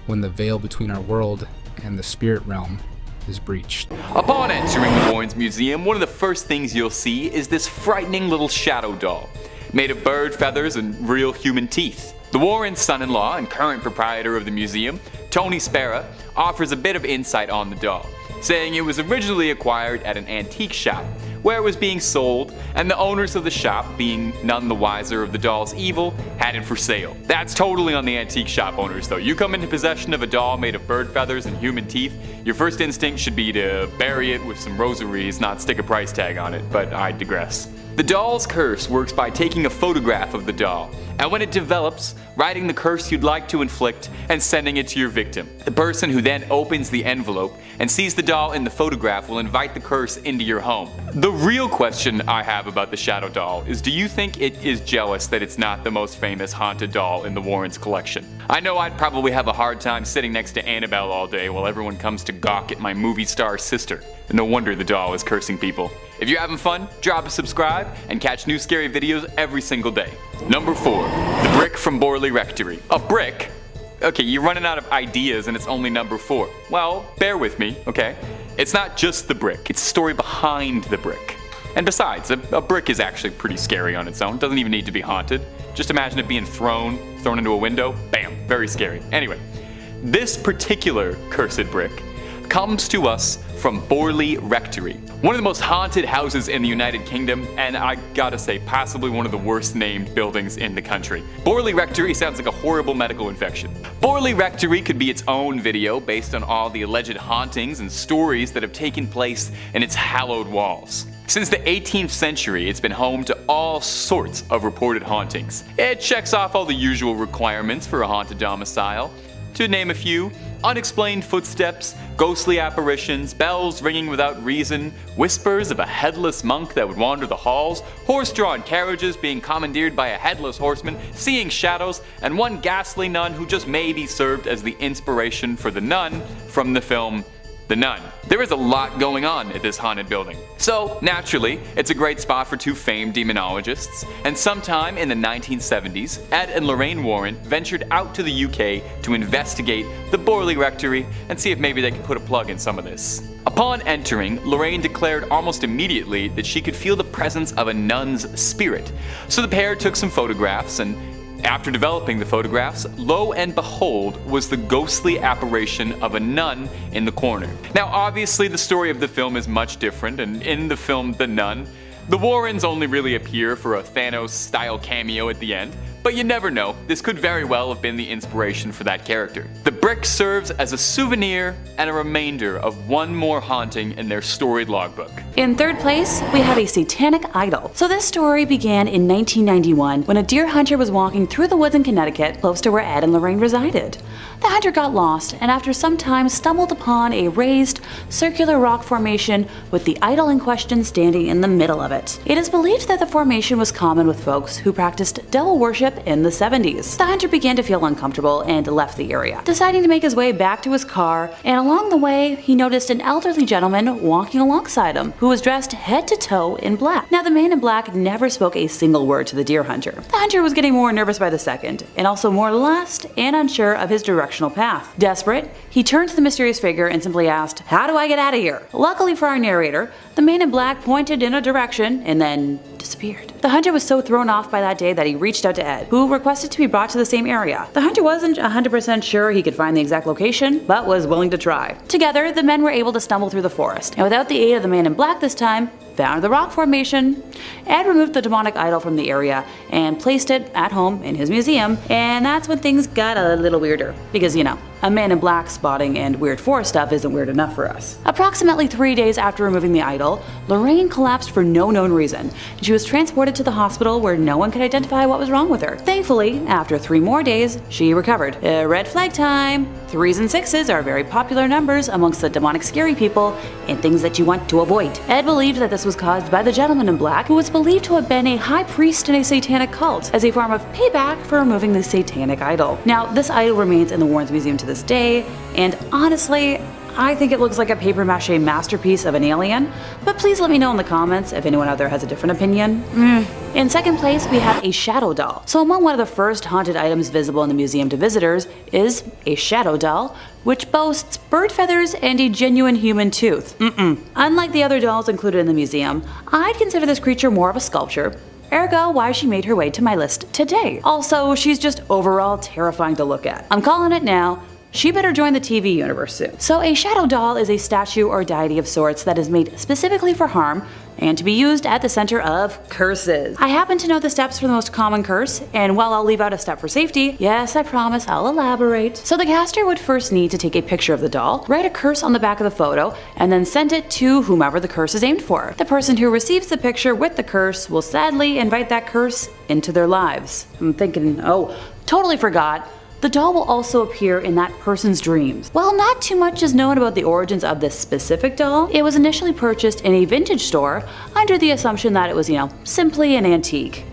when the veil between our world and the spirit realm is breached. Upon entering the Warrens Museum, one of the first things you'll see is this frightening little shadow doll, made of bird feathers and real human teeth. The Warrens' son-in-law and current proprietor of the museum, Tony Spera, offers a bit of insight on the doll, saying it was originally acquired at an antique shop where it was being sold, and the owners of the shop, being none the wiser of the doll's evil, had it for sale. That's totally on the antique shop owners though. You come into possession of a doll made of bird feathers and human teeth, your first instinct should be to bury it with some rosaries, not stick a price tag on it, but I digress. The doll's curse works by taking a photograph of the doll, and when it develops, writing the curse you'd like to inflict and sending it to your victim. The person who then opens the envelope and sees the doll in the photograph will invite the curse into your home. The real question I have about the shadow doll is, do you think it is jealous that it's not the most famous haunted doll in the Warrens collection? I know I'd probably have a hard time sitting next to Annabelle all day while everyone comes to gawk at my movie star sister. No wonder the doll is cursing people. If you're having fun, drop a subscribe and catch new scary videos every single day. Number 4, the brick from Borley Rectory. A brick? Okay, you're running out of ideas and it's only number 4. Well, bear with me, okay? It's not just the brick, it's the story behind the brick. And besides, a brick is actually pretty scary on its own. It doesn't even need to be haunted. Just imagine it being thrown into a window. Bam, very scary. Anyway, this particular cursed brick comes to us from Borley Rectory, one of the most haunted houses in the United Kingdom, and I gotta say, possibly one of the worst named buildings in the country. Borley Rectory sounds like a horrible medical infection. Borley Rectory could be its own video based on all the alleged hauntings and stories that have taken place in its hallowed walls. Since the 18th century, it's been home to all sorts of reported hauntings. It checks off all the usual requirements for a haunted domicile. To name a few: unexplained footsteps, ghostly apparitions, bells ringing without reason, whispers of a headless monk that would wander the halls, horse-drawn carriages being commandeered by a headless horseman, seeing shadows, and one ghastly nun who just maybe served as the inspiration for the nun from the film The Nun. There is a lot going on at this haunted building. So, naturally, it's a great spot for two famed demonologists, and sometime in the 1970s, Ed and Lorraine Warren ventured out to the UK to investigate the Borley Rectory and see if maybe they could put a plug in some of this. Upon entering, Lorraine declared almost immediately that she could feel the presence of a nun's spirit. So the pair took some photographs, and after developing the photographs, lo and behold was the ghostly apparition of a nun in the corner. Now obviously the story of the film is much different, and in the film The Nun, the Warrens only really appear for a Thanos-style cameo at the end, but you never know, this could very well have been the inspiration for that character. The brick serves as a souvenir and a reminder of one more haunting in their storied logbook. In third place, we have a satanic idol. So this story began in 1991 when a deer hunter was walking through the woods in Connecticut, close to where Ed and Lorraine resided. The hunter got lost and after some time stumbled upon a raised, circular rock formation with the idol in question standing in the middle of it. It is believed that the formation was common with folks who practiced devil worship in the 70s. The hunter began to feel uncomfortable and left the area, deciding to make his way back to his car, and along the way he noticed an elderly gentleman walking alongside him who was dressed head to toe in black. Now the man in black never spoke a single word to the deer hunter. The hunter was getting more nervous by the second, and also more lost and unsure of his directional path. Desperate, he turned to the mysterious figure and simply asked, "How do I get out of here?" Luckily for our narrator, the man in black pointed in a direction and then disappeared. The hunter was so thrown off by that day that he reached out to Ed, who requested to be brought to the same area. The hunter wasn't 100% sure he could find the exact location, but was willing to try. Together, the men were able to stumble through the forest, and without the aid of the man in black this time, found the rock formation. Ed removed the demonic idol from the area and placed it at home in his museum, and that's when things got a little weirder. Because, you know, a man in black spotting and weird forest stuff isn't weird enough for us. Approximately 3 days after removing the idol, Lorraine collapsed for no known reason. She was transported to the hospital where no one could identify what was wrong with her. Thankfully, after 3 more days, she recovered. Red flag time! 3s and 6s are very popular numbers amongst the demonic scary people and things that you want to avoid. Ed believed that this was caused by the gentleman in black, who was believed to have been a high priest in a satanic cult, as a form of payback for removing the satanic idol. Now, this idol remains in the Warrens Museum to this day, and honestly, I think it looks like a papier-mâché masterpiece of an alien, but please let me know in the comments if anyone out there has a different opinion. In second place, we have a shadow doll. So among one of the first haunted items visible in the museum to visitors is a shadow doll, which boasts bird feathers and a genuine human tooth. Unlike the other dolls included in the museum, I'd consider this creature more of a sculpture. Ergo, why she made her way to my list today. Also, she's just overall terrifying to look at. I'm calling it now. She better join the TV universe soon. So a shadow doll is a statue or deity of sorts that is made specifically for harm and to be used at the center of curses. I happen to know the steps for the most common curse, and while I'll leave out a step for safety, yes, I promise I'll elaborate. So the caster would first need to take a picture of the doll, write a curse on the back of the photo, and then send it to whomever the curse is aimed for. The person who receives the picture with the curse will sadly invite that curse into their lives. I'm thinking, oh, totally forgot. The doll will also appear in that person's dreams. While not too much is known about the origins of this specific doll, it was initially purchased in a vintage store under the assumption that it was, simply an antique.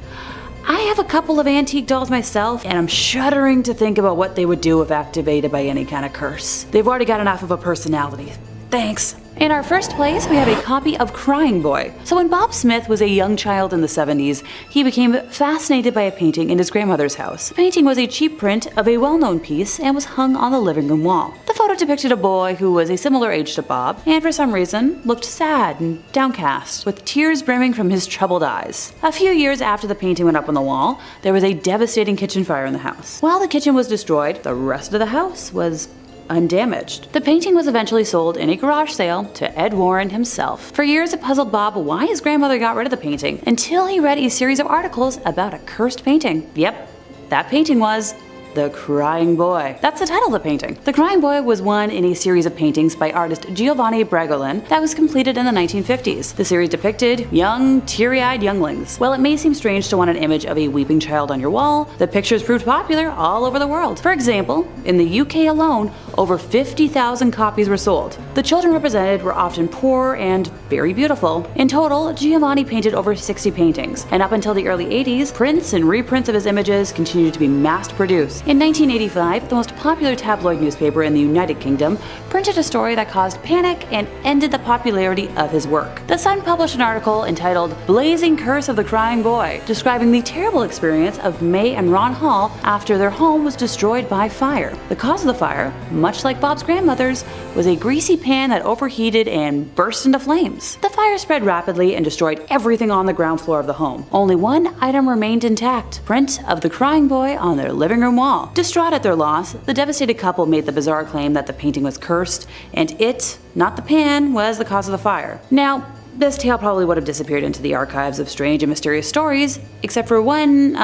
I have a couple of antique dolls myself, and I'm shuddering to think about what they would do if activated by any kind of curse. They've already got enough of a personality. Thanks. In our first place, we have a copy of Crying Boy. So when Bob Smith was a young child in the 70s, he became fascinated by a painting in his grandmother's house. The painting was a cheap print of a well-known piece and was hung on the living room wall. The photo depicted a boy who was a similar age to Bob, and for some reason, looked sad and downcast, with tears brimming from his troubled eyes. A few years after the painting went up on the wall, there was a devastating kitchen fire in the house. While the kitchen was destroyed, the rest of the house was undamaged. The painting was eventually sold in a garage sale to Ed Warren himself. For years it puzzled Bob why his grandmother got rid of the painting, until he read a series of articles about a cursed painting. Yep, that painting was The Crying Boy. That's the title of the painting. The Crying Boy was one in a series of paintings by artist Giovanni Bregolin that was completed in the 1950s. The series depicted young, teary-eyed younglings. While it may seem strange to want an image of a weeping child on your wall, the pictures proved popular all over the world. For example, in the UK alone, over 50,000 copies were sold. The children represented were often poor and very beautiful. In total, Giovanni painted over 60 paintings, and up until the early 80s, prints and reprints of his images continued to be mass-produced. In 1985, the most popular tabloid newspaper in the United Kingdom printed a story that caused panic and ended the popularity of his work. The Sun published an article entitled Blazing Curse of the Crying Boy, describing the terrible experience of May and Ron Hall after their home was destroyed by fire. The cause of the fire, much like Bob's grandmother's, was a greasy pan that overheated and burst into flames. The fire spread rapidly and destroyed everything on the ground floor of the home. Only one item remained intact: print of the crying boy on their living room wall. Distraught at their loss, the devastated couple made the bizarre claim that the painting was cursed, and it, not the pan, was the cause of the fire. Now, this tale probably would have disappeared into the archives of strange and mysterious stories, except for one,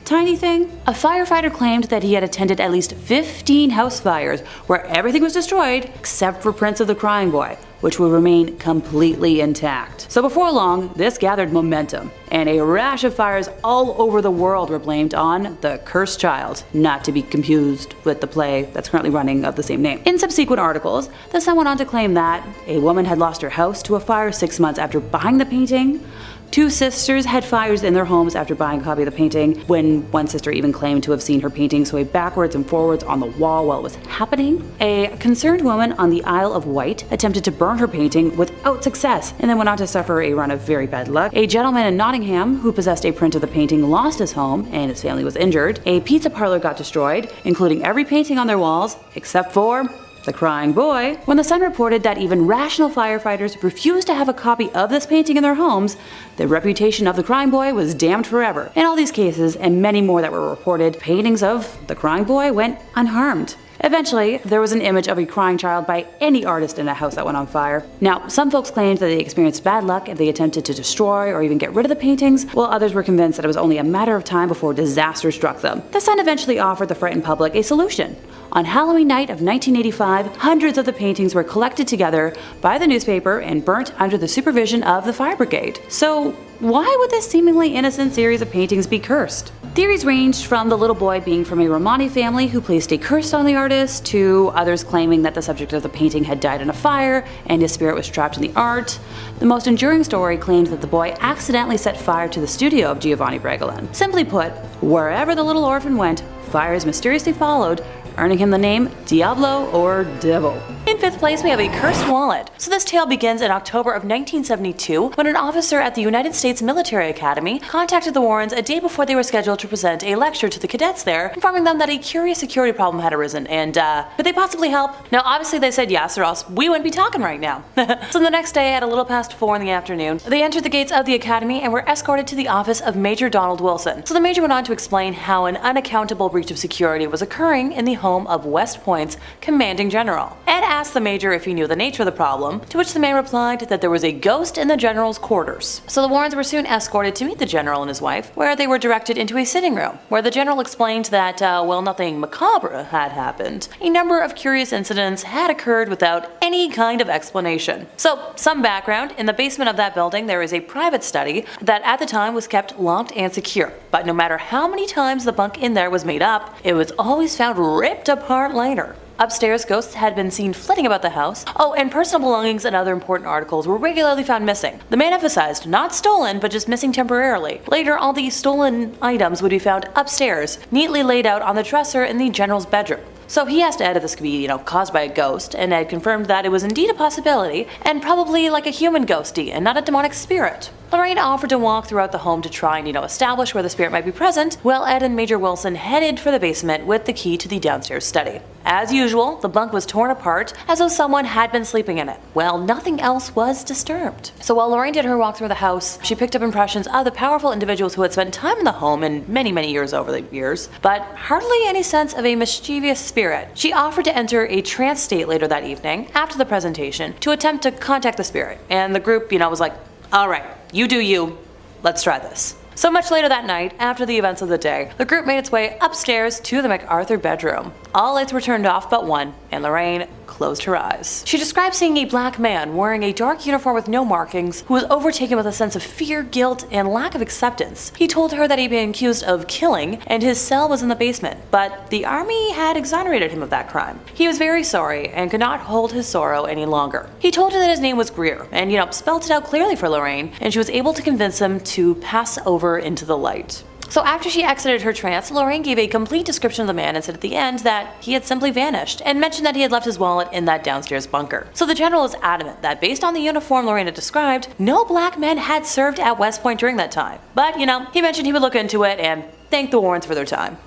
tiny thing. A firefighter claimed that he had attended at least 15 house fires where everything was destroyed except for prints of the crying boy, which would remain completely intact. So before long, this gathered momentum, and a rash of fires all over the world were blamed on the cursed child, not to be confused with the play that's currently running of the same name. In subsequent articles, the Sun went on to claim that a woman had lost her house to a fire 6 months after buying the painting. Two sisters had fires in their homes after buying a copy of the painting, when one sister even claimed to have seen her painting sway backwards and forwards on the wall while it was happening. A concerned woman on the Isle of Wight attempted to burn her painting without success, and then went on to suffer a run of very bad luck. A gentleman in Nottingham who possessed a print of the painting lost his home, and his family was injured. A pizza parlor got destroyed, including every painting on their walls, except for the Crying Boy. When the Sun reported that even rational firefighters refused to have a copy of this painting in their homes, the reputation of the Crying Boy was damned forever. In all these cases, and many more that were reported, paintings of the Crying Boy went unharmed. Eventually, there was an image of a crying child by any artist in a house that went on fire. Now, some folks claimed that they experienced bad luck if they attempted to destroy or even get rid of the paintings, while others were convinced that it was only a matter of time before disaster struck them. The Sun eventually offered the frightened public a solution. On Halloween night of 1985, hundreds of the paintings were collected together by the newspaper and burnt under the supervision of the fire brigade. So, why would this seemingly innocent series of paintings be cursed? Theories ranged from the little boy being from a Romani family who placed a curse on the artist, to others claiming that the subject of the painting had died in a fire and his spirit was trapped in the art. The most enduring story claims that the boy accidentally set fire to the studio of Giovanni Bregolin. Simply put, wherever the little orphan went, fires mysteriously followed, earning him the name Diablo or Devil. In 5th place, we have a cursed wallet. So this tale begins in October of 1972 when an officer at the United States Military Academy contacted the Warrens a day before they were scheduled to present a lecture to the cadets there, informing them that a curious security problem had arisen and, could they possibly help? Now obviously they said yes, or else we wouldn't be talking right now. So the next day at a little past 4 in the afternoon, they entered the gates of the academy and were escorted to the office of Major Donald Wilson. So the Major went on to explain how an unaccountable breach of security was occurring in the home of West Point's commanding general. Ed asked the Major if he knew the nature of the problem, to which the man replied that there was a ghost in the general's quarters. So the Warrens were soon escorted to meet the general and his wife, where they were directed into a sitting room, where the general explained that, while nothing macabre had happened, a number of curious incidents had occurred without any kind of explanation. So, some background: in the basement of that building there is a private study that at the time was kept locked and secure, but no matter how many times the bunk in there was made up, it was always found ripped apart later. Upstairs, ghosts had been seen flitting about the house. Oh, and personal belongings and other important articles were regularly found missing. The man emphasized not stolen, but just missing temporarily. Later, all these stolen items would be found upstairs, neatly laid out on the dresser in the general's bedroom. So he asked Ed if this could be, caused by a ghost, and Ed confirmed that it was indeed a possibility, and probably like a human ghosty and not a demonic spirit. Lorraine offered to walk throughout the home to try and, establish where the spirit might be present, while Ed and Major Wilson headed for the basement with the key to the downstairs study. As usual, the bunk was torn apart as though someone had been sleeping in it. Well, nothing else was disturbed. So while Lorraine did her walk through the house, she picked up impressions of the powerful individuals who had spent time in the home in many years over the years, but hardly any sense of a mischievous spirit. She offered to enter a trance state later that evening, after the presentation, to attempt to contact the spirit. And the group, was like, alright, you do you, let's try this. So much later that night, after the events of the day, the group made its way upstairs to the MacArthur bedroom. All lights were turned off but one, and Lorraine closed her eyes. She described seeing a black man wearing a dark uniform with no markings who was overtaken with a sense of fear, guilt, and lack of acceptance. He told her that he'd been accused of killing and his cell was in the basement, but the army had exonerated him of that crime. He was very sorry and could not hold his sorrow any longer. He told her that his name was Greer and, spelled it out clearly for Lorraine, and she was able to convince him to pass over into the light. So after she exited her trance, Lorraine gave a complete description of the man and said at the end that he had simply vanished, and mentioned that he had left his wallet in that downstairs bunker. So the general is adamant that based on the uniform Lorraine had described, no black men had served at West Point during that time. But, he mentioned he would look into it and thank the Warrens for their time.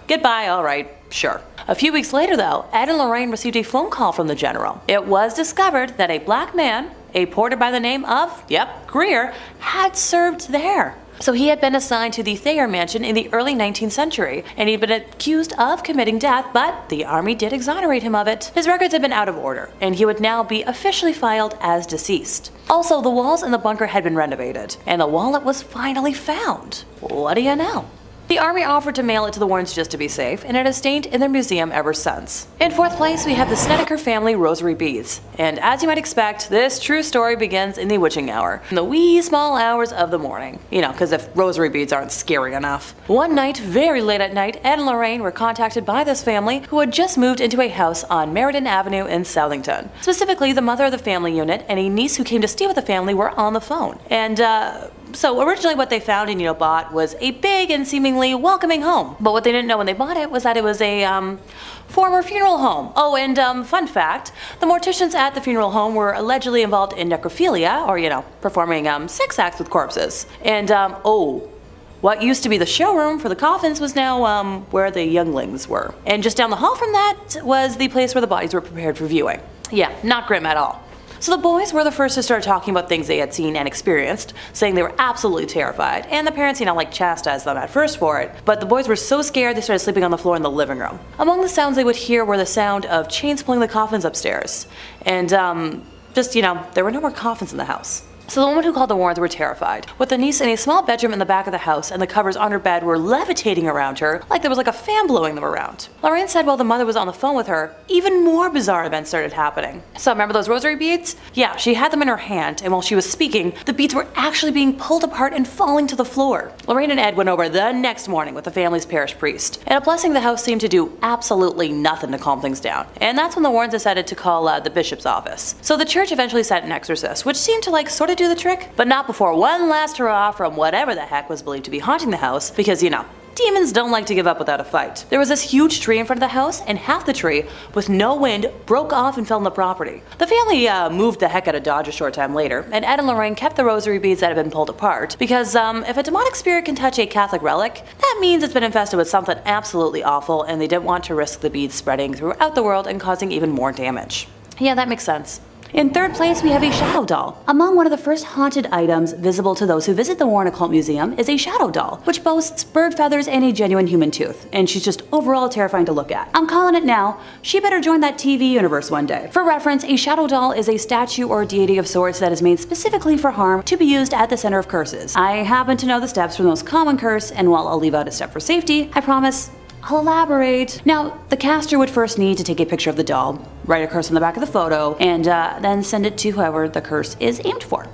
Goodbye, alright, sure. A few weeks later though, Ed and Lorraine received a phone call from the general. It was discovered that a black man, a porter by the name of, Greer, had served there. So he had been assigned to the Thayer mansion in the early 19th century, and he'd been accused of committing death, but the army did exonerate him of it. His records had been out of order, and he would now be officially filed as deceased. Also, the walls in the bunker had been renovated, and the wallet was finally found. What do you know? The army offered to mail it to the Warrens just to be safe, and it has stayed in their museum ever since. In fourth place, we have the Snedeker family rosary beads. And as you might expect, this true story begins in the witching hour, in the wee small hours of the morning. Because if rosary beads aren't scary enough. One night, very late at night, Ed and Lorraine were contacted by this family who had just moved into a house on Meriden Avenue in Southington. Specifically, the mother of the family unit and a niece who came to stay with the family were on the phone. And, so originally what they found and bought was a big and seemingly welcoming home. But what they didn't know when they bought it was that it was a former funeral home. Oh, and fun fact, the morticians at the funeral home were allegedly involved in necrophilia, or performing sex acts with corpses. And what used to be the showroom for the coffins was now where the younglings were. And just down the hall from that was the place where the bodies were prepared for viewing. Yeah, not grim at all. So the boys were the first to start talking about things they had seen and experienced, saying they were absolutely terrified, and the parents, chastised them at first for it, but the boys were so scared they started sleeping on the floor in the living room. Among the sounds they would hear were the sound of chains pulling the coffins upstairs, and there were no more coffins in the house. So the woman who called the Warrens were terrified, with the niece in a small bedroom in the back of the house, and the covers on her bed were levitating around her like there was a fan blowing them around. Lorraine said while the mother was on the phone with her, even more bizarre events started happening. So remember those rosary beads? Yeah, she had them in her hand, and while she was speaking, the beads were actually being pulled apart and falling to the floor. Lorraine and Ed went over the next morning with the family's parish priest, and a blessing of the house seemed to do absolutely nothing to calm things down. And that's when the Warrens decided to call the bishop's office. So the church eventually sent an exorcist, which seemed to sort of do the trick, but not before one last hurrah from whatever the heck was believed to be haunting the house, because demons don't like to give up without a fight. There was this huge tree in front of the house, and half the tree, with no wind, broke off and fell on the property. The family moved the heck out of Dodge a short time later, and Ed and Lorraine kept the rosary beads that had been pulled apart, because if a demonic spirit can touch a Catholic relic, that means it's been infested with something absolutely awful, and they didn't want to risk the beads spreading throughout the world and causing even more damage. Yeah, that makes sense. In third place, we have a shadow doll. Among one of the first haunted items visible to those who visit the Warren Occult Museum is a shadow doll, which boasts bird feathers and a genuine human tooth, and she's just overall terrifying to look at. I'm calling it now, she better join that TV universe one day. For reference, a shadow doll is a statue or deity of sorts that is made specifically for harm to be used at the center of curses. I happen to know the steps for the most common curse, and while I'll leave out a step for safety, I promise I'll elaborate. Now, the caster would first need to take a picture of the doll, write a curse on the back of the photo, and then send it to whoever the curse is aimed for.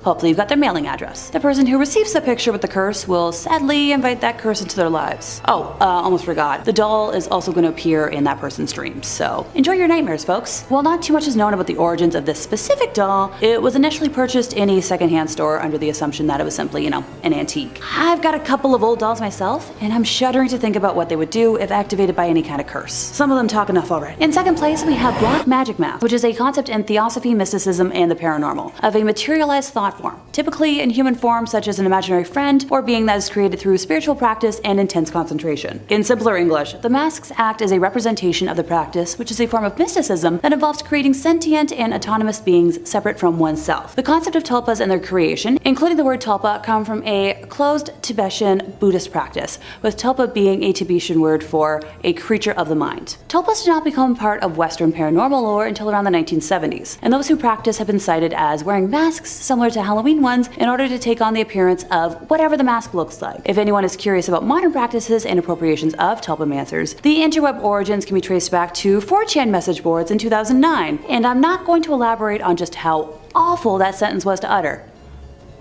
Hopefully you've got their mailing address. The person who receives the picture with the curse will sadly invite that curse into their lives. Almost forgot. The doll is also going to appear in that person's dreams, so enjoy your nightmares, folks. While not too much is known about the origins of this specific doll, it was initially purchased in a secondhand store under the assumption that it was simply, an antique. I've got a couple of old dolls myself, and I'm shuddering to think about what they would do if activated by any kind of curse. Some of them talk enough already. In second place, we have black magic mask, which is a concept in theosophy, mysticism, and the paranormal, of a materialized thought form, typically in human form such as an imaginary friend or being that is created through spiritual practice and intense concentration. In simpler English, the masks act as a representation of the practice, which is a form of mysticism that involves creating sentient and autonomous beings separate from oneself. The concept of tulpas and their creation, including the word tulpa, come from a closed Tibetan Buddhist practice, with tulpa being a Tibetan word for a creature of the mind. Tulpas did not become part of Western paranormal lore until around the 1970s, and those who practice have been cited as wearing masks similar to Halloween ones in order to take on the appearance of whatever the mask looks like. If anyone is curious about modern practices and appropriations of tulpamancers, the interweb origins can be traced back to 4chan message boards in 2009, and I'm not going to elaborate on just how awful that sentence was to utter.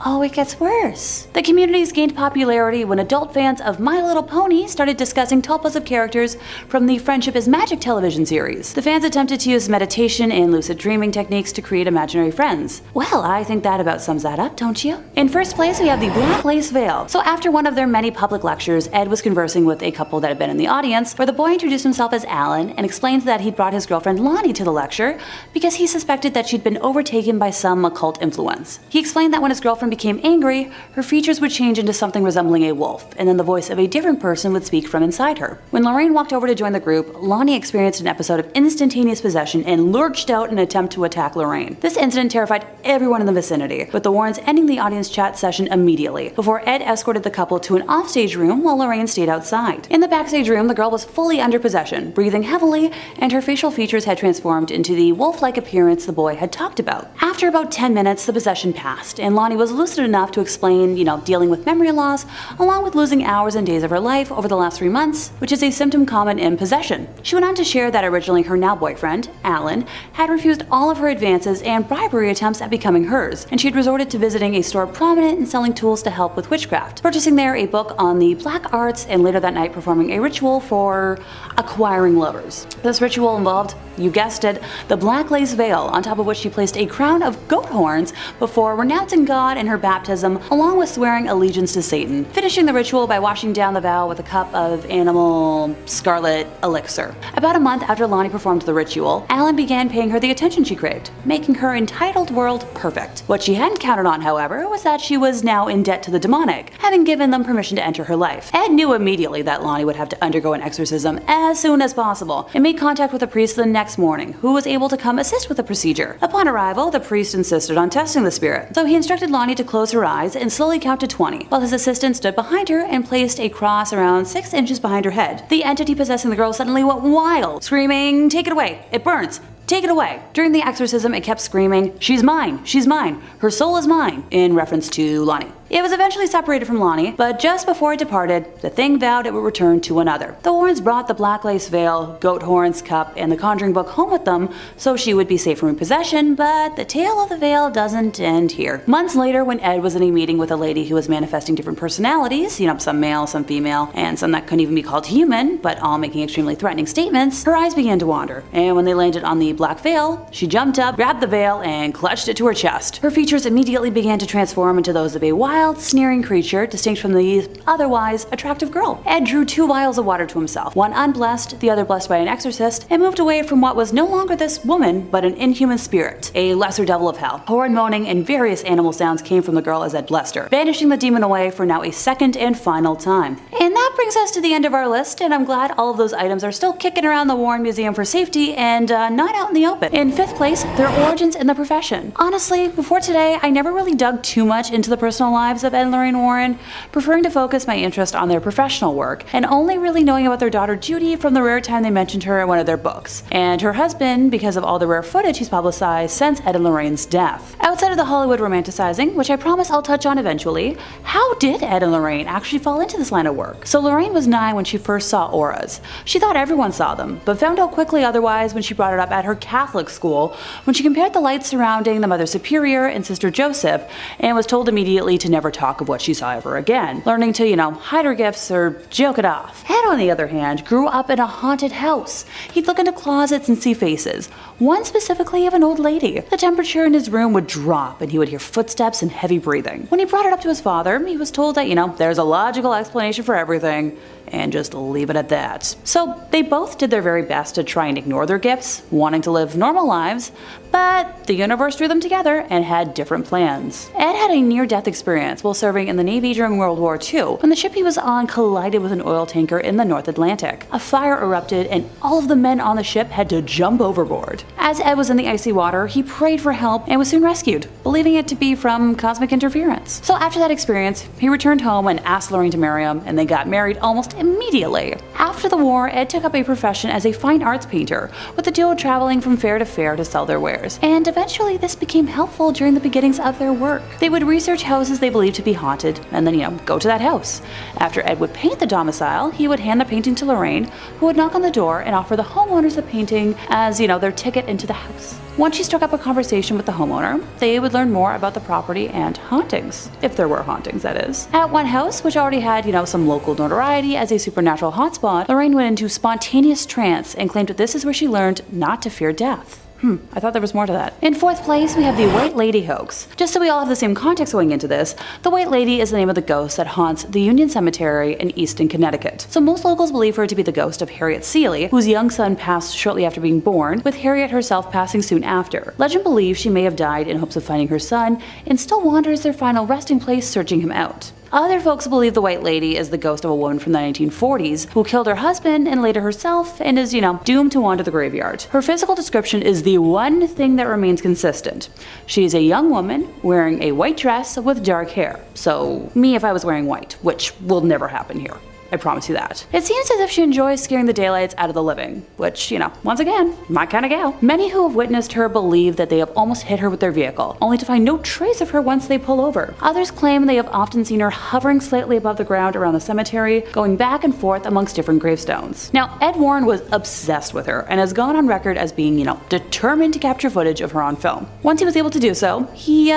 Oh, it gets worse. The communities gained popularity when adult fans of My Little Pony started discussing tulpas of characters from the Friendship is Magic television series. The fans attempted to use meditation and lucid dreaming techniques to create imaginary friends. Well, I think that about sums that up, don't you? In first place, we have the black lace veil. So after one of their many public lectures, Ed was conversing with a couple that had been in the audience, where the boy introduced himself as Alan and explained that he'd brought his girlfriend Lonnie to the lecture because he suspected that she'd been overtaken by some occult influence. He explained that when his girlfriend became angry, her features would change into something resembling a wolf, and then the voice of a different person would speak from inside her. When Lorraine walked over to join the group, Lonnie experienced an episode of instantaneous possession and lurched out in an attempt to attack Lorraine. This incident terrified everyone in the vicinity, with the Warrens ending the audience chat session immediately, before Ed escorted the couple to an offstage room while Lorraine stayed outside. In the backstage room, the girl was fully under possession, breathing heavily, and her facial features had transformed into the wolf-like appearance the boy had talked about. After about 10 minutes, the possession passed, and Lonnie was lucid enough to explain, dealing with memory loss, along with losing hours and days of her life over the last 3 months, which is a symptom common in possession. She went on to share that originally her now boyfriend, Alan, had refused all of her advances and bribery attempts at becoming hers, and she had resorted to visiting a store prominent in selling tools to help with witchcraft, purchasing there a book on the black arts, and later that night performing a ritual for acquiring lovers. This ritual involved, you guessed it, the black lace veil, on top of which she placed a crown of goat horns before renouncing God and her baptism, along with swearing allegiance to Satan, finishing the ritual by washing down the vow with a cup of animal scarlet elixir. About a month after Lonnie performed the ritual, Alan began paying her the attention she craved, making her entitled world perfect. What she hadn't counted on, however, was that she was now in debt to the demonic, having given them permission to enter her life. Ed knew immediately that Lonnie would have to undergo an exorcism as soon as possible, and made contact with a priest the next morning, who was able to come assist with the procedure. Upon arrival, the priest insisted on testing the spirit, so he instructed Lonnie to close her eyes and slowly count to 20, while his assistant stood behind her and placed a cross around 6 inches behind her head. The entity possessing the girl suddenly went wild, screaming, "Take it away, it burns! Take it away!" During the exorcism, it kept screaming, "She's mine! She's mine! Her soul is mine!" in reference to Lonnie. It was eventually separated from Lonnie, but just before it departed, the thing vowed it would return to another. The Warrens brought the black lace veil, goat horns, cup, and the conjuring book home with them so she would be safe from possession, but the tale of the veil doesn't end here. Months later, when Ed was in a meeting with a lady who was manifesting different personalities, some male, some female, and some that couldn't even be called human, but all making extremely threatening statements, her eyes began to wander, and when they landed on the black veil, she jumped up, grabbed the veil, and clutched it to her chest. Her features immediately began to transform into those of a wild, sneering creature distinct from the otherwise attractive girl. Ed drew 2 vials of water to himself, one unblessed, the other blessed by an exorcist, and moved away from what was no longer this woman, but an inhuman spirit, a lesser devil of hell. Horrid moaning and various animal sounds came from the girl as Ed blessed her, banishing the demon away for now a second and final time. And that brings us to the end of our list, and I'm glad all of those items are still kicking around the Warren Museum for safety and not out in the open. In 5th place, their origins in the profession. Honestly, before today, I never really dug too much into the personal lives of Ed and Lorraine Warren, preferring to focus my interest on their professional work, and only really knowing about their daughter Judy from the rare time they mentioned her in one of their books, and her husband because of all the rare footage he's publicized since Ed and Lorraine's death. Outside of the Hollywood romanticizing, which I promise I'll touch on eventually, how did Ed and Lorraine actually fall into this line of work? So Lorraine was 9 when she first saw auras. She thought everyone saw them, but found out quickly otherwise when she brought it up at her Catholic school, when she compared the lights surrounding the Mother Superior and Sister Joseph, and was told immediately to never talk of what she saw ever again, learning to, hide her gifts or joke it off. Ed, on the other hand, grew up in a haunted house. He'd look into closets and see faces, one specifically of an old lady. The temperature in his room would drop and he would hear footsteps and heavy breathing. When he brought it up to his father, he was told that, there's a logical explanation for everything, and just leave it at that. So they both did their very best to try and ignore their gifts, wanting to live normal lives, but the universe drew them together and had different plans. Ed had a near-death experience while serving in the Navy during World War II when the ship he was on collided with an oil tanker in the North Atlantic. A fire erupted and all of the men on the ship had to jump overboard. As Ed was in the icy water, he prayed for help and was soon rescued, believing it to be from cosmic interference. So after that experience, he returned home and asked Lorraine to marry him, and they got married almost immediately. After the war, Ed took up a profession as a fine arts painter, with the duo traveling from fair to fair to sell their wares, and eventually this became helpful during the beginnings of their work. They would research houses they believed to be haunted, and then, go to that house. After Ed would paint the domicile, he would hand the painting to Lorraine, who would knock on the door and offer the homeowners the painting as, their ticket into the house. Once she struck up a conversation with the homeowner, they would learn more about the property and hauntings, if there were hauntings, that is. At one house, which already had, some local notoriety as a supernatural hotspot, Lorraine went into spontaneous trance and claimed that this is where she learned not to fear death. I thought there was more to that. In fourth place, we have the White Lady hoax. Just so we all have the same context going into this, the White Lady is the name of the ghost that haunts the Union Cemetery in Easton, Connecticut. So most locals believe her to be the ghost of Harriet Seeley, whose young son passed shortly after being born, with Harriet herself passing soon after. Legend believes she may have died in hopes of finding her son, and still wanders their final resting place searching him out. Other folks believe the White Lady is the ghost of a woman from the 1940s who killed her husband and later herself and is, doomed to wander the graveyard. Her physical description is the one thing that remains consistent. She is a young woman wearing a white dress with dark hair. So, me if I was wearing white, which will never happen here. I promise you that. It seems as if she enjoys scaring the daylights out of the living, which, once again, my kind of gal. Many who have witnessed her believe that they have almost hit her with their vehicle, only to find no trace of her once they pull over. Others claim they have often seen her hovering slightly above the ground around the cemetery, going back and forth amongst different gravestones. Now, Ed Warren was obsessed with her and has gone on record as being, determined to capture footage of her on film. Once he was able to do so, he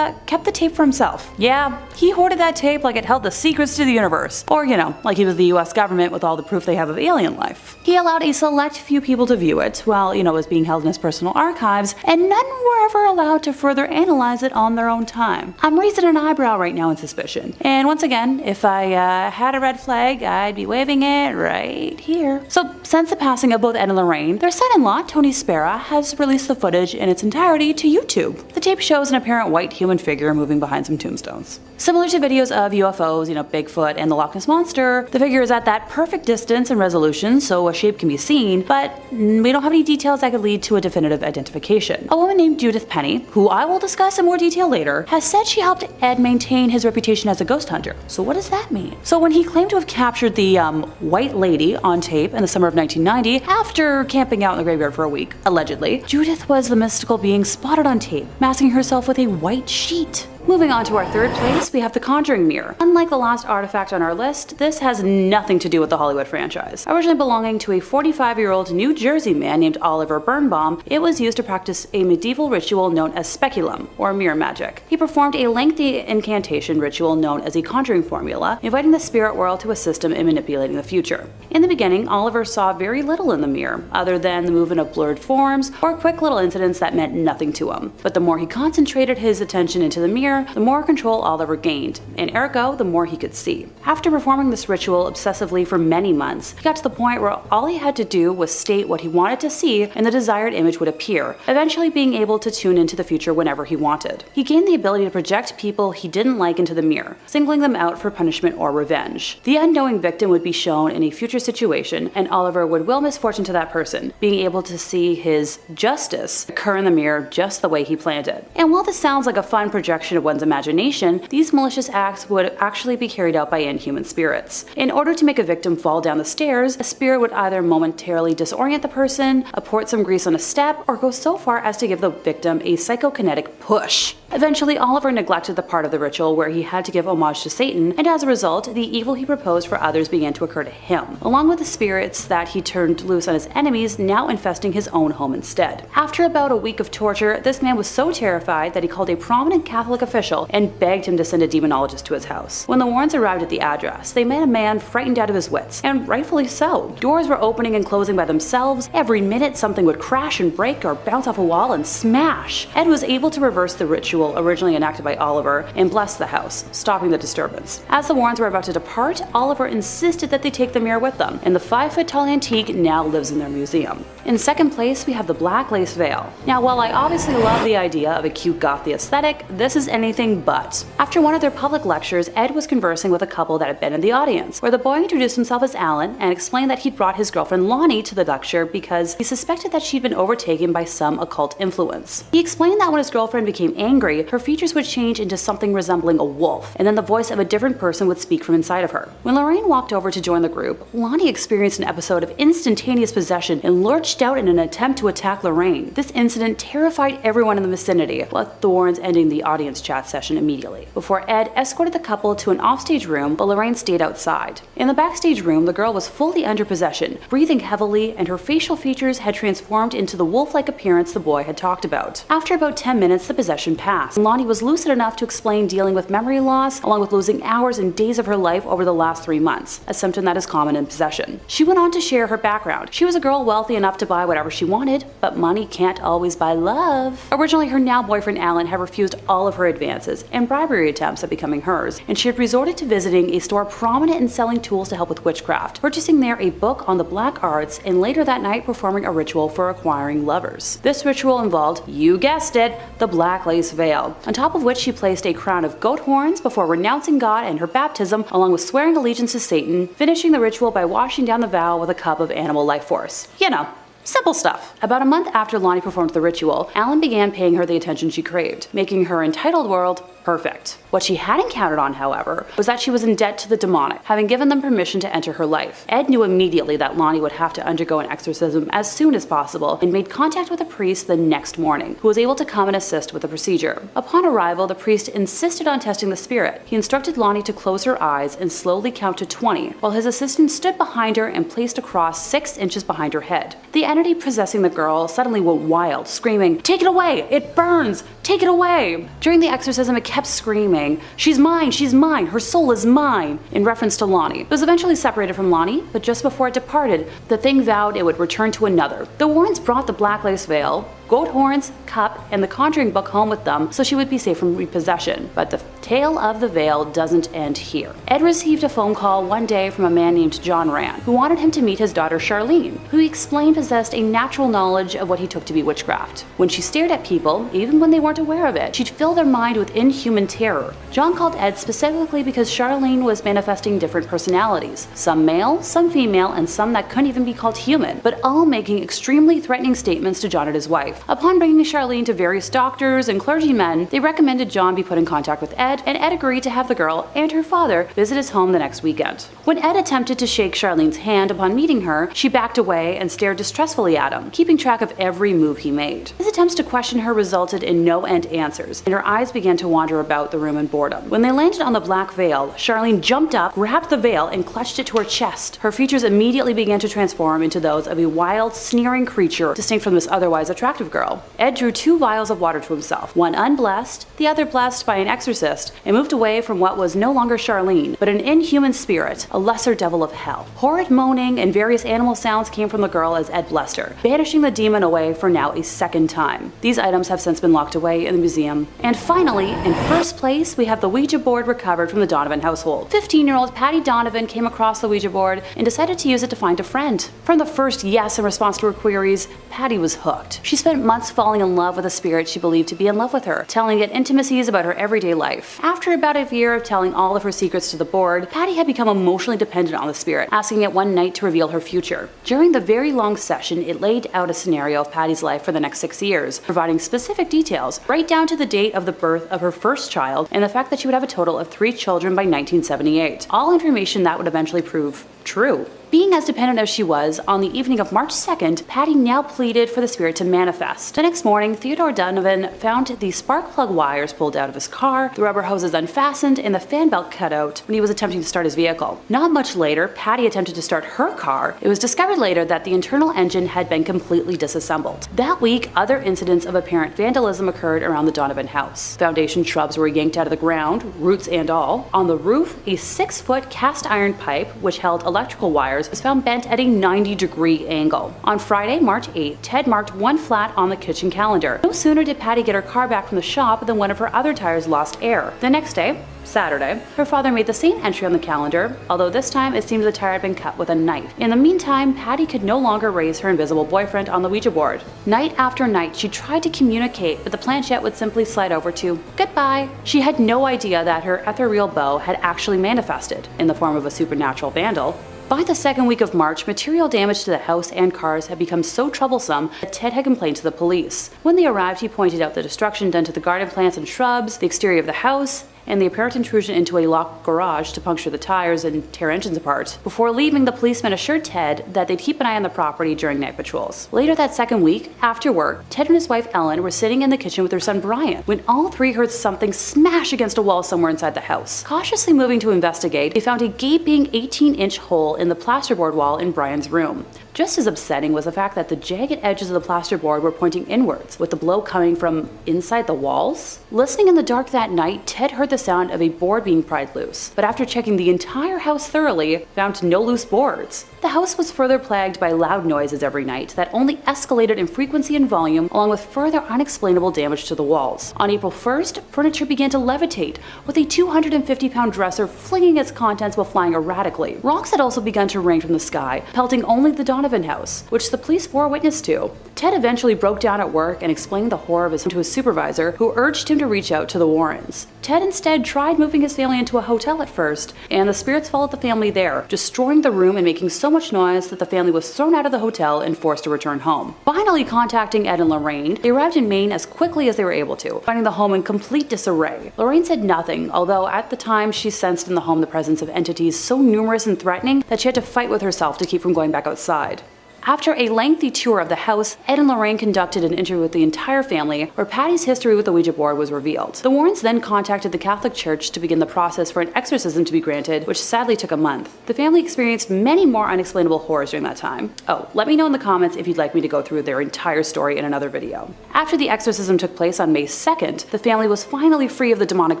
kept the tape for himself. Yeah, he hoarded that tape like it held the secrets to the universe, or, like he was the US government with all the proof they have of alien life. He allowed a select few people to view it while, it was being held in his personal archives, and none were ever allowed to further analyze it on their own time. I'm raising an eyebrow right now in suspicion. And once again, if I had a red flag, I'd be waving it right here. So, since the passing of both Ed and Lorraine, their son-in-law, Tony Spera, has released the footage in its entirety to YouTube. The tape shows an apparent white human figure moving behind some tombstones. Similar to videos of UFOs, Bigfoot and the Loch Ness Monster, the figure is at that perfect distance and resolution so a shape can be seen, but we don't have any details that could lead to a definitive identification. A woman named Judith Penny, who I will discuss in more detail later, has said she helped Ed maintain his reputation as a ghost hunter. So what does that mean? So when he claimed to have captured the White Lady on tape in the summer of 1990, after camping out in the graveyard for a week, allegedly, Judith was the mystical being spotted on tape, masking herself with a white sheet. Moving on to our third place, we have the Conjuring mirror. Unlike the last artifact on our list, this has nothing to do with the Hollywood franchise. Originally belonging to a 45-year-old New Jersey man named Oliver Birnbaum, it was used to practice a medieval ritual known as speculum, or mirror magic. He performed a lengthy incantation ritual known as a conjuring formula, inviting the spirit world to assist him in manipulating the future. In the beginning, Oliver saw very little in the mirror, other than the movement of blurred forms or quick little incidents that meant nothing to him. But the more he concentrated his attention into the mirror, the more control Oliver gained, and ergo, the more he could see. After performing this ritual obsessively for many months, he got to the point where all he had to do was state what he wanted to see and the desired image would appear, eventually being able to tune into the future whenever he wanted. He gained the ability to project people he didn't like into the mirror, singling them out for punishment or revenge. The unknowing victim would be shown in a future situation, and Oliver would will misfortune to that person, being able to see his justice occur in the mirror just the way he planned it. And while this sounds like a fun projection of one's imagination, these malicious acts would actually be carried out by inhuman spirits. In order to make a victim fall down the stairs, a spirit would either momentarily disorient the person, apport some grease on a step, or go so far as to give the victim a psychokinetic push. Eventually, Oliver neglected the part of the ritual where he had to give homage to Satan, and as a result, the evil he proposed for others began to occur to him, along with the spirits that he turned loose on his enemies now infesting his own home instead. After about a week of torture, this man was so terrified that he called a prominent Catholic official and begged him to send a demonologist to his house. When the Warrens arrived at the address, they met a man frightened out of his wits, and rightfully so. Doors were opening and closing by themselves. Every minute something would crash and break or bounce off a wall and smash. Ed was able to reverse the ritual ritual originally enacted by Oliver and blessed the house, stopping the disturbance. As the Warrens were about to depart, Oliver insisted that they take the mirror with them, and the 5-foot-tall antique now lives in their museum. In second place, we have the black lace veil. Now, while I obviously love the idea of a cute gothy aesthetic, this is anything but. After one of their public lectures, Ed was conversing with a couple that had been in the audience, where the boy introduced himself as Alan and explained that he'd brought his girlfriend Lonnie to the lecture because he suspected that she'd been overtaken by some occult influence. He explained that when his girlfriend became angry, her features would change into something resembling a wolf, and then the voice of a different person would speak from inside of her. When Lorraine walked over to join the group, Lonnie experienced an episode of instantaneous possession and lurched out in an attempt to attack Lorraine. This incident terrified everyone in the vicinity, with the Warrens ending the audience chat session immediately, before Ed escorted the couple to an offstage room, but Lorraine stayed outside. In the backstage room, the girl was fully under possession, breathing heavily, and her facial features had transformed into the wolf-like appearance the boy had talked about. After about 10 minutes, the possession passed, and Lonnie was lucid enough to explain dealing with memory loss, along with losing hours and days of her life over the last 3 months, a symptom that is common in possession. She went on to share her background. She was a girl wealthy enough to buy whatever she wanted, but money can't always buy love. Originally, her now boyfriend Alan had refused all of her advances and bribery attempts at becoming hers, and she had resorted to visiting a store prominent in selling tools to help with witchcraft, purchasing there a book on the black arts, and later that night performing a ritual for acquiring lovers. This ritual involved, you guessed it, the black lace veil, on top of which she placed a crown of goat horns before renouncing God and her baptism, along with swearing allegiance to Satan, finishing the ritual by washing down the vow with a cup of animal life force. You know, simple stuff. About a month after Lonnie performed the ritual, Alan began paying her the attention she craved, making her entitled world perfect. What she hadn't counted on, however, was that she was in debt to the demonic, having given them permission to enter her life. Ed knew immediately that Lonnie would have to undergo an exorcism as soon as possible and made contact with a priest the next morning, who was able to come and assist with the procedure. Upon arrival, the priest insisted on testing the spirit. He instructed Lonnie to close her eyes and slowly count to 20, while his assistant stood behind her and placed a cross 6 inches behind her head. The entity possessing the girl suddenly went wild, screaming, "Take it away! It burns! Take it away!" During the exorcism, it kept screaming, she's mine, her soul is mine," in reference to Lonnie. It was eventually separated from Lonnie, but just before it departed, the thing vowed it would return to another. The Warrens brought the black lace veil, goat horns, cup, and the conjuring book home with them so she would be safe from repossession. But the tale of the veil doesn't end here. Ed received a phone call one day from a man named John Rand, who wanted him to meet his daughter Charlene, who he explained possessed a natural knowledge of what he took to be witchcraft. When she stared at people, even when they weren't aware of it, she'd fill their mind with inhuman terror. John called Ed specifically because Charlene was manifesting different personalities, some male, some female, and some that couldn't even be called human, but all making extremely threatening statements to John and his wife. Upon bringing Charlene to various doctors and clergymen, they recommended John be put in contact with Ed, and Ed agreed to have the girl and her father visit his home the next weekend. When Ed attempted to shake Charlene's hand upon meeting her, she backed away and stared distressfully at him, keeping track of every move he made. His attempts to question her resulted in no-end answers, and her eyes began to wander about the room in boredom. When they landed on the black veil, Charlene jumped up, grabbed the veil, and clutched it to her chest. Her features immediately began to transform into those of a wild, sneering creature distinct from this otherwise attractive girl. Ed drew 2 vials of water to himself, one unblessed, the other blessed by an exorcist, and moved away from what was no longer Charlene, but an inhuman spirit, a lesser devil of hell. Horrid moaning and various animal sounds came from the girl as Ed blessed her, banishing the demon away for now a second time. These items have since been locked away in the museum. And finally, in first place, we have the Ouija board recovered from the Donovan household. 15-year-old Patty Donovan came across the Ouija board and decided to use it to find a friend. From the first yes in response to her queries, Patty was hooked. She spent months falling in love with a spirit she believed to be in love with her, telling it intimacies about her everyday life. After about a year of telling all of her secrets to the board, Patty had become emotionally dependent on the spirit, asking it one night to reveal her future. During the very long session, it laid out a scenario of Patty's life for the next 6 years, providing specific details, right down to the date of the birth of her first child and the fact that she would have a total of 3 children by 1978. All information that would eventually prove true. Being as dependent as she was, on the evening of March 2nd, Patty now pleaded for the spirit to manifest. The next morning, Theodore Donovan found the spark plug wires pulled out of his car, the rubber hoses unfastened, and the fan belt cut out when he was attempting to start his vehicle. Not much later, Patty attempted to start her car. It was discovered later that the internal engine had been completely disassembled. That week, other incidents of apparent vandalism occurred around the Donovan house. Foundation shrubs were yanked out of the ground, roots and all. On the roof, a 6-foot cast iron pipe, which held electrical wires was found bent at a 90-degree angle. On Friday, March 8th, Ted marked one flat on the kitchen calendar. No sooner did Patty get her car back from the shop than one of her other tires lost air. The next day, Saturday, her father made the same entry on the calendar, although this time it seems the tire had been cut with a knife. In the meantime, Patty could no longer raise her invisible boyfriend on the Ouija board. Night after night, she tried to communicate, but the planchette would simply slide over to goodbye. She had no idea that her ethereal beau had actually manifested in the form of a supernatural vandal. By the second week of March, material damage to the house and cars had become so troublesome that Ted had complained to the police. When they arrived, he pointed out the destruction done to the garden plants and shrubs, the exterior of the house, and the apparent intrusion into a locked garage to puncture the tires and tear engines apart. Before leaving, the policeman assured Ted that they'd keep an eye on the property during night patrols. Later that second week, after work, Ted and his wife Ellen were sitting in the kitchen with their son Brian when all three heard something smash against a wall somewhere inside the house. Cautiously moving to investigate, they found a gaping 18-inch hole in the plasterboard wall in Brian's room. Just as upsetting was the fact that the jagged edges of the plasterboard were pointing inwards, with the blow coming from inside the walls. Listening in the dark that night, Ted heard the sound of a board being pried loose, but after checking the entire house thoroughly, found no loose boards. The house was further plagued by loud noises every night that only escalated in frequency and volume, along with further unexplainable damage to the walls. On April 1st, furniture began to levitate, with a 250-pound dresser flinging its contents while flying erratically. Rocks had also begun to rain from the sky, pelting only the Donovan house, which the police bore witness to. Ted eventually broke down at work and explained the horror of his to his supervisor, who urged him to reach out to the Warrens. Ted instead tried moving his family into a hotel at first, and the spirits followed the family there, destroying the room and making so much noise that the family was thrown out of the hotel and forced to return home. Finally contacting Ed and Lorraine, they arrived in Maine as quickly as they were able to, finding the home in complete disarray. Lorraine said nothing, although at the time she sensed in the home the presence of entities so numerous and threatening that she had to fight with herself to keep from going back outside. After a lengthy tour of the house, Ed and Lorraine conducted an interview with the entire family, where Patty's history with the Ouija board was revealed. The Warrens then contacted the Catholic Church to begin the process for an exorcism to be granted, which sadly took a month. The family experienced many more unexplainable horrors during that time. Oh, let me know in the comments if you'd like me to go through their entire story in another video. After the exorcism took place on May 2nd, the family was finally free of the demonic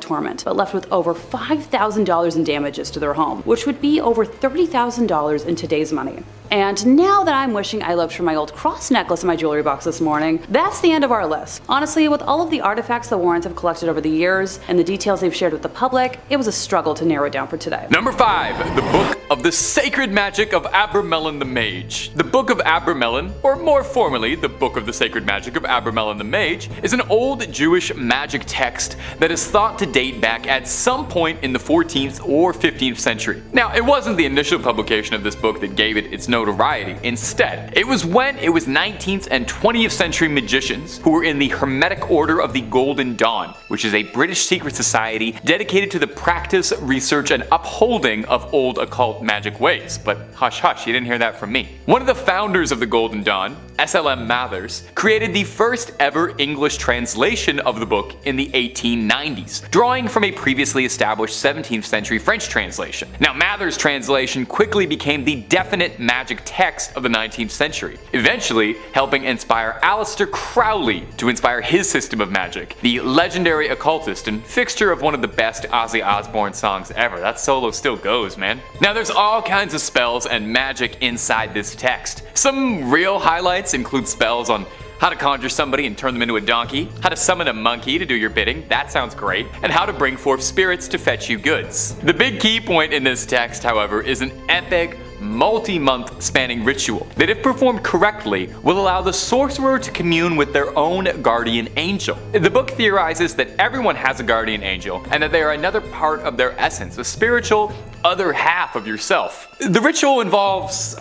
torment, but left with over $5,000 in damages to their home, which would be over $30,000 in today's money. And now that I'm wishing I looked for my old cross necklace in my jewelry box this morning, that's the end of our list. Honestly, with all of the artifacts the Warrens have collected over the years and the details they've shared with the public, it was a struggle to narrow it down for today. Number 5. The Book of the Sacred Magic of Abramelin the Mage. The Book of Abramelin, or more formally, the Book of the Sacred Magic of Abramelin the Mage, is an old Jewish magic text that is thought to date back at some point in the 14th or 15th century. Now, it wasn't the initial publication of this book that gave it its notoriety. Instead, it was when it was 19th and 20th century magicians who were in the Hermetic Order of the Golden Dawn, which is a British secret society dedicated to the practice, research, and upholding of old occult magic ways. But hush hush, you didn't hear that from me. One of the founders of the Golden Dawn, S.L.M. Mathers, created the first ever English translation of the book in the 1890s, drawing from a previously established 17th century French translation. Now, Mathers' translation quickly became the definite magic text of the 19th century, eventually helping inspire Aleister Crowley to inspire his system of magic, the legendary occultist and fixture of one of the best Ozzy Osbourne songs ever. That solo still goes, man. Now, there's all kinds of spells and magic inside this text. Some real highlights include spells on how to conjure somebody and turn them into a donkey, how to summon a monkey to do your bidding, that sounds great, and how to bring forth spirits to fetch you goods. The big key point in this text, however, is an epic, multi-month spanning ritual that, if performed correctly, will allow the sorcerer to commune with their own guardian angel. The book theorizes that everyone has a guardian angel and that they are another part of their essence, a spiritual other half of yourself. The ritual involves,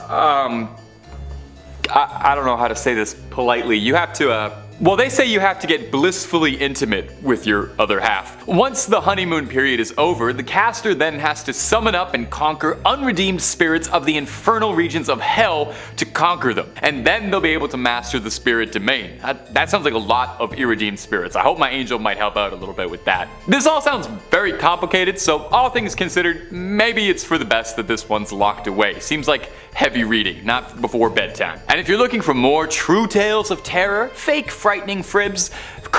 I don't know how to say this politely. You have to, well, they say you have to get blissfully intimate with your other half. Once the honeymoon period is over, the caster then has to summon up and conquer unredeemed spirits of the infernal regions of hell to conquer them. And then they'll be able to master the spirit domain. That sounds like a lot of irredeemed spirits. I hope my angel might help out a little bit with that. This all sounds very complicated, so all things considered, maybe it's for the best that this one's locked away. Seems like heavy reading, not before bedtime. And if you're looking for more true tales of terror, fake frightening fribs,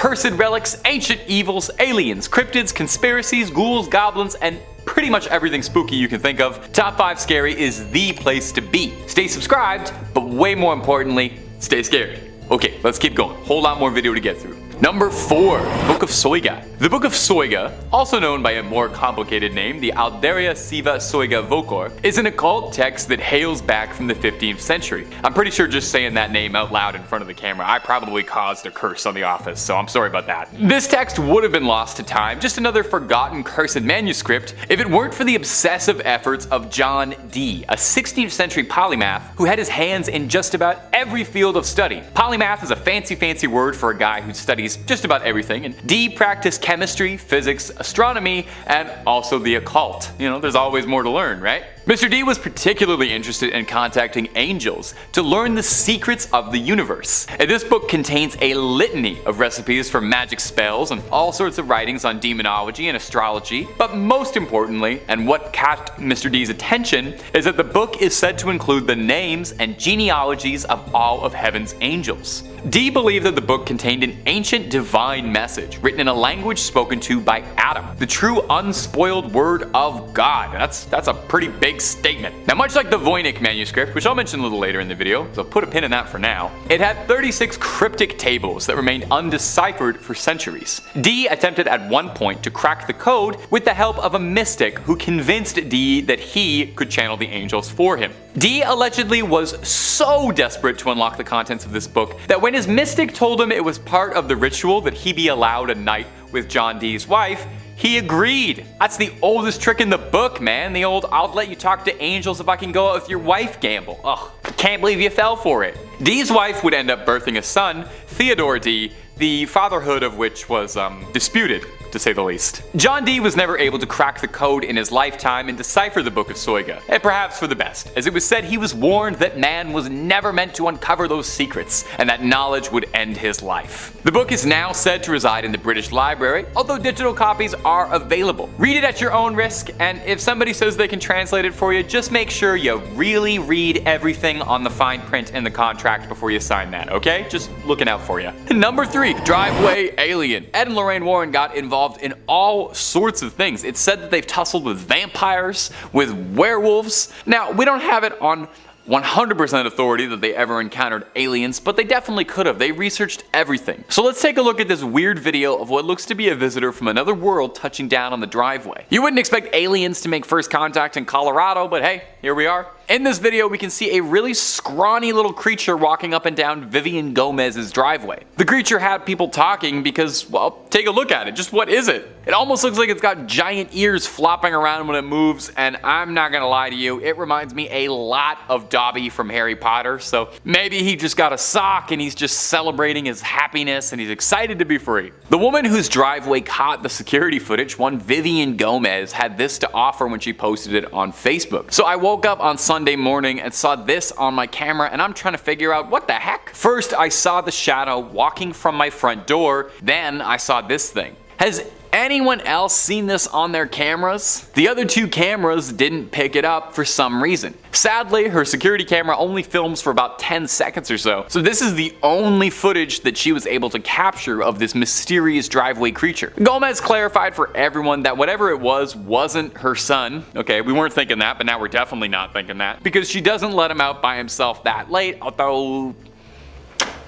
cursed relics, ancient evils, aliens, cryptids, conspiracies, ghouls, goblins, and pretty much everything spooky you can think of, Top 5 Scary is the place to be. Stay subscribed, but way more importantly, stay scared. Okay, let's keep going. Whole lot more video to get through. Number 4, Book of Soiga. The Book of Soiga, also known by a more complicated name, the Alderia Siva Soiga Vocor, is an occult text that hails back from the 15th century. I'm pretty sure just saying that name out loud in front of the camera, I probably caused a curse on the office, so I'm sorry about that. This text would have been lost to time, just another forgotten cursed manuscript, if it weren't for the obsessive efforts of John Dee, a 16th century polymath who had his hands in just about every field of study. Polymath is a fancy word for a guy who studies just about everything, and Dee practiced chemistry, physics, astronomy, and also the occult. You know, there's always more to learn, right? Mr. D was particularly interested in contacting angels to learn the secrets of the universe. And this book contains a litany of recipes for magic spells and all sorts of writings on demonology and astrology, but most importantly, and what caught Mr. D's attention, is that the book is said to include the names and genealogies of all of heaven's angels. Dee believed that the book contained an ancient divine message written in a language spoken to by Adam, the true unspoiled word of God. That's a pretty big statement. Now, much like the Voyic Manuscript, which I'll mention a little later in the video, so put a pin in that for now, it had 36 cryptic tables that remained undeciphered for centuries. Dee attempted at one point to crack the code with the help of a mystic who convinced Dee that he could channel the angels for him. Dee allegedly was so desperate to unlock the contents of this book that when his mystic told him it was part of the ritual that he be allowed a night with John Dee's wife, he agreed. That's the oldest trick in the book, man. The old "I'll let you talk to angels if I can go out with your wife" gamble. Ugh, can't believe you fell for it. Dee's wife would end up birthing a son, Theodore Dee, the fatherhood of which was disputed, to say the least. John Dee was never able to crack the code in his lifetime and decipher the Book of Soiga, and perhaps for the best, as it was said he was warned that man was never meant to uncover those secrets, and that knowledge would end his life. The book is now said to reside in the British Library, although digital copies are available. Read it at your own risk, and if somebody says they can translate it for you, just make sure you really read everything on the fine print in the contract before you sign that, okay? Just looking out for you. Number 3, Driveway Alien. Ed and Lorraine Warren got involved in all sorts of things. It's said that they've tussled with vampires, with werewolves. Now, we don't have it on 100% authority that they ever encountered aliens, but they definitely could have. They researched everything. So let's take a look at this weird video of what looks to be a visitor from another world touching down on the driveway. You wouldn't expect aliens to make first contact in Colorado, but hey, here we are. In this video, we can see a really scrawny little creature walking up and down Vivian Gomez's driveway. The creature had people talking because, well, take a look at it. Just what is it? It almost looks like it's got giant ears flopping around when it moves, and I'm not gonna lie to you, it reminds me a lot of Dobby from Harry Potter, so maybe he just got a sock and he's just celebrating his happiness and he's excited to be free. The woman whose driveway caught the security footage, one Vivian Gomez, had this to offer when she posted it on Facebook. So I woke up on Sunday morning and saw this on my camera, and I'm trying to figure out what the heck. First, I saw the shadow walking from my front door, then I saw this thing. Has anyone else seen this on their cameras? The other 2 cameras didn't pick it up for some reason. Sadly, her security camera only films for about 10 seconds or so, so this is the only footage that she was able to capture of this mysterious driveway creature. Gomez clarified for everyone that whatever it was wasn't her son. Okay, we weren't thinking that, but now we're definitely not thinking that, because she doesn't let him out by himself that late, although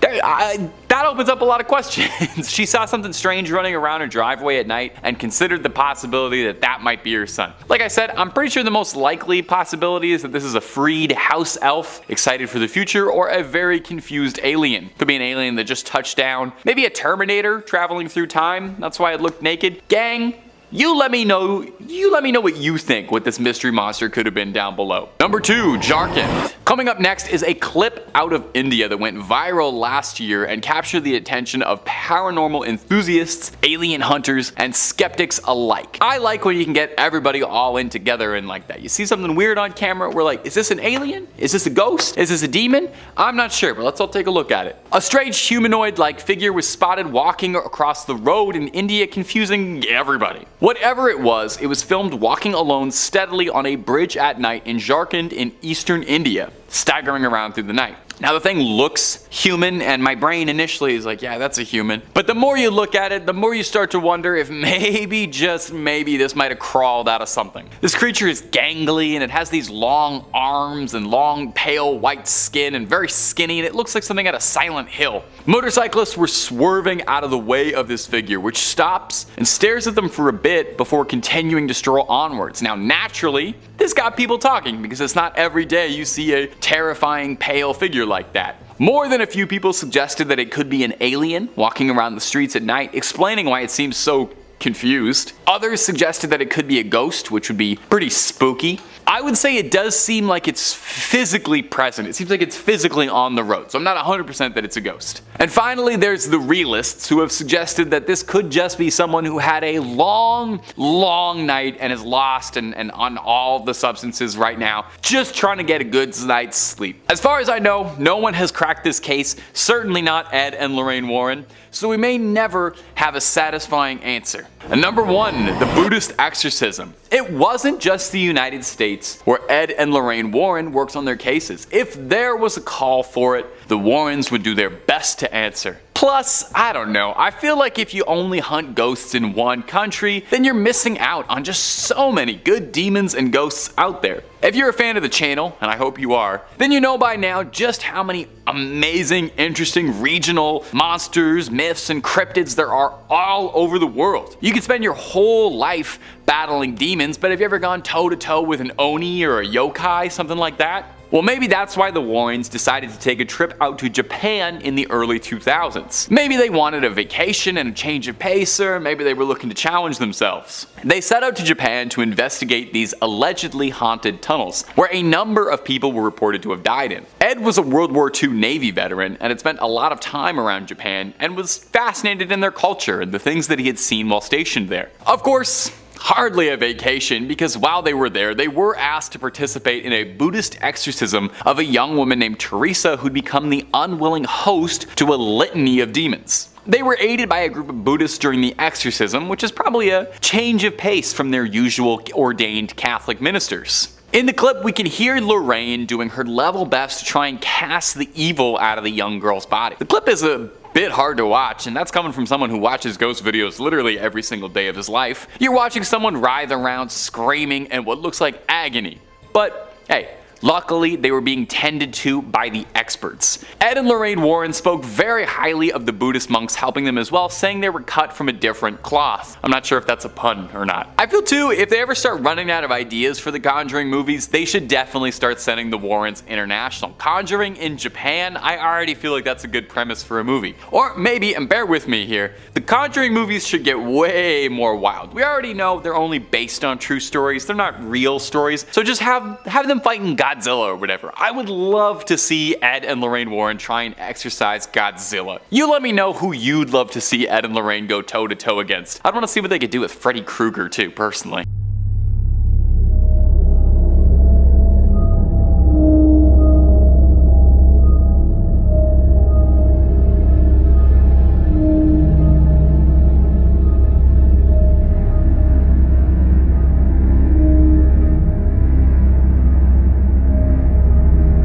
that opens up a lot of questions. She saw something strange running around her driveway at night and considered the possibility that that might be her son. Like I said, I'm pretty sure the most likely possibility is that this is a freed house elf excited for the future, or a very confused alien. Could be an alien that just touched down. Maybe a Terminator traveling through time. That's why it looked naked. Gang, you let me know what you think what this mystery monster could have been down below. Number 2, Jharkhand. Coming up next is a clip out of India that went viral last year and captured the attention of paranormal enthusiasts, alien hunters, and skeptics alike. I like when you can get everybody all in together and like that. You see something weird on camera, we're like, is this an alien? Is this a ghost? Is this a demon? I'm not sure, but let's all take a look at it. A strange humanoid-like figure was spotted walking across the road in India, confusing everybody. Whatever it was filmed walking alone steadily on a bridge at night in Jharkhand in eastern India, staggering around through the night. Now the thing looks human, and my brain initially is like, yeah, that's a human. But the more you look at it, the more you start to wonder if maybe, just maybe, this might have crawled out of something. This creature is gangly, and it has these long arms and long pale white skin and very skinny, and it looks like something out of Silent Hill. Motorcyclists were swerving out of the way of this figure, which stops and stares at them for a bit before continuing to stroll onwards. Now naturally, this got people talking because it's not every day you see a terrifying pale figure like that. More than a few people suggested that it could be an alien walking around the streets at night, explaining why it seems so confused. Others suggested that it could be a ghost, which would be pretty spooky. I would say it does seem like it's physically present. It seems like it's physically on the road, so I'm not 100% that it's a ghost. And finally, there's the realists who have suggested that this could just be someone who had a long night and is lost and on all the substances right now, just trying to get a good night's sleep. As far as I know, no one has cracked this case, certainly not Ed and Lorraine Warren, so we may never have a satisfying answer. And number 1, the Buddhist exorcism. It wasn't just the United States where Ed and Lorraine Warren worked on their cases. If there was a call for it, the Warrens would do their best to answer. Plus, I don't know, I feel like if you only hunt ghosts in one country, then you're missing out on just so many good demons and ghosts out there. If you're a fan of the channel, and I hope you are, then you know by now just how many amazing, interesting regional monsters, myths, and cryptids there are all over the world. You could spend your whole life battling demons, but have you ever gone toe to toe with an Oni or a yokai, something like that? Well, maybe that's why the Warrens decided to take a trip out to Japan in the early 2000s. Maybe they wanted a vacation and a change of pace, or maybe they were looking to challenge themselves. They set out to Japan to investigate these allegedly haunted tunnels, where a number of people were reported to have died in. Ed was a World War II Navy veteran and had spent a lot of time around Japan and was fascinated in their culture and the things that he had seen while stationed there. Of course, hardly a vacation, because while they were there, they were asked to participate in a Buddhist exorcism of a young woman named Teresa who'd become the unwilling host to a litany of demons. They were aided by a group of Buddhists during the exorcism, which is probably a change of pace from their usual ordained Catholic ministers. In the clip, we can hear Lorraine doing her level best to try and cast the evil out of the young girl's body. The clip is a bit hard to watch, and that's coming from someone who watches ghost videos literally every single day of his life. You're watching someone writhe around screaming in what looks like agony. But hey, luckily they were being tended to by the experts. Ed and Lorraine Warren spoke very highly of the Buddhist monks helping them as well, saying they were cut from a different cloth. I'm not sure if that's a pun or not. I feel too, if they ever start running out of ideas for the Conjuring movies, they should definitely start sending the Warrens international. Conjuring in Japan, I already feel like that's a good premise for a movie. Or maybe, and bear with me here, the Conjuring movies should get way more wild. We already know they're only based on true stories, they're not real stories, so just have them fighting Godzilla or whatever. I would love to see Ed and Lorraine Warren try and exorcise Godzilla. You let me know who you'd love to see Ed and Lorraine go toe to toe against. I'd want to see what they could do with Freddy Krueger too, personally.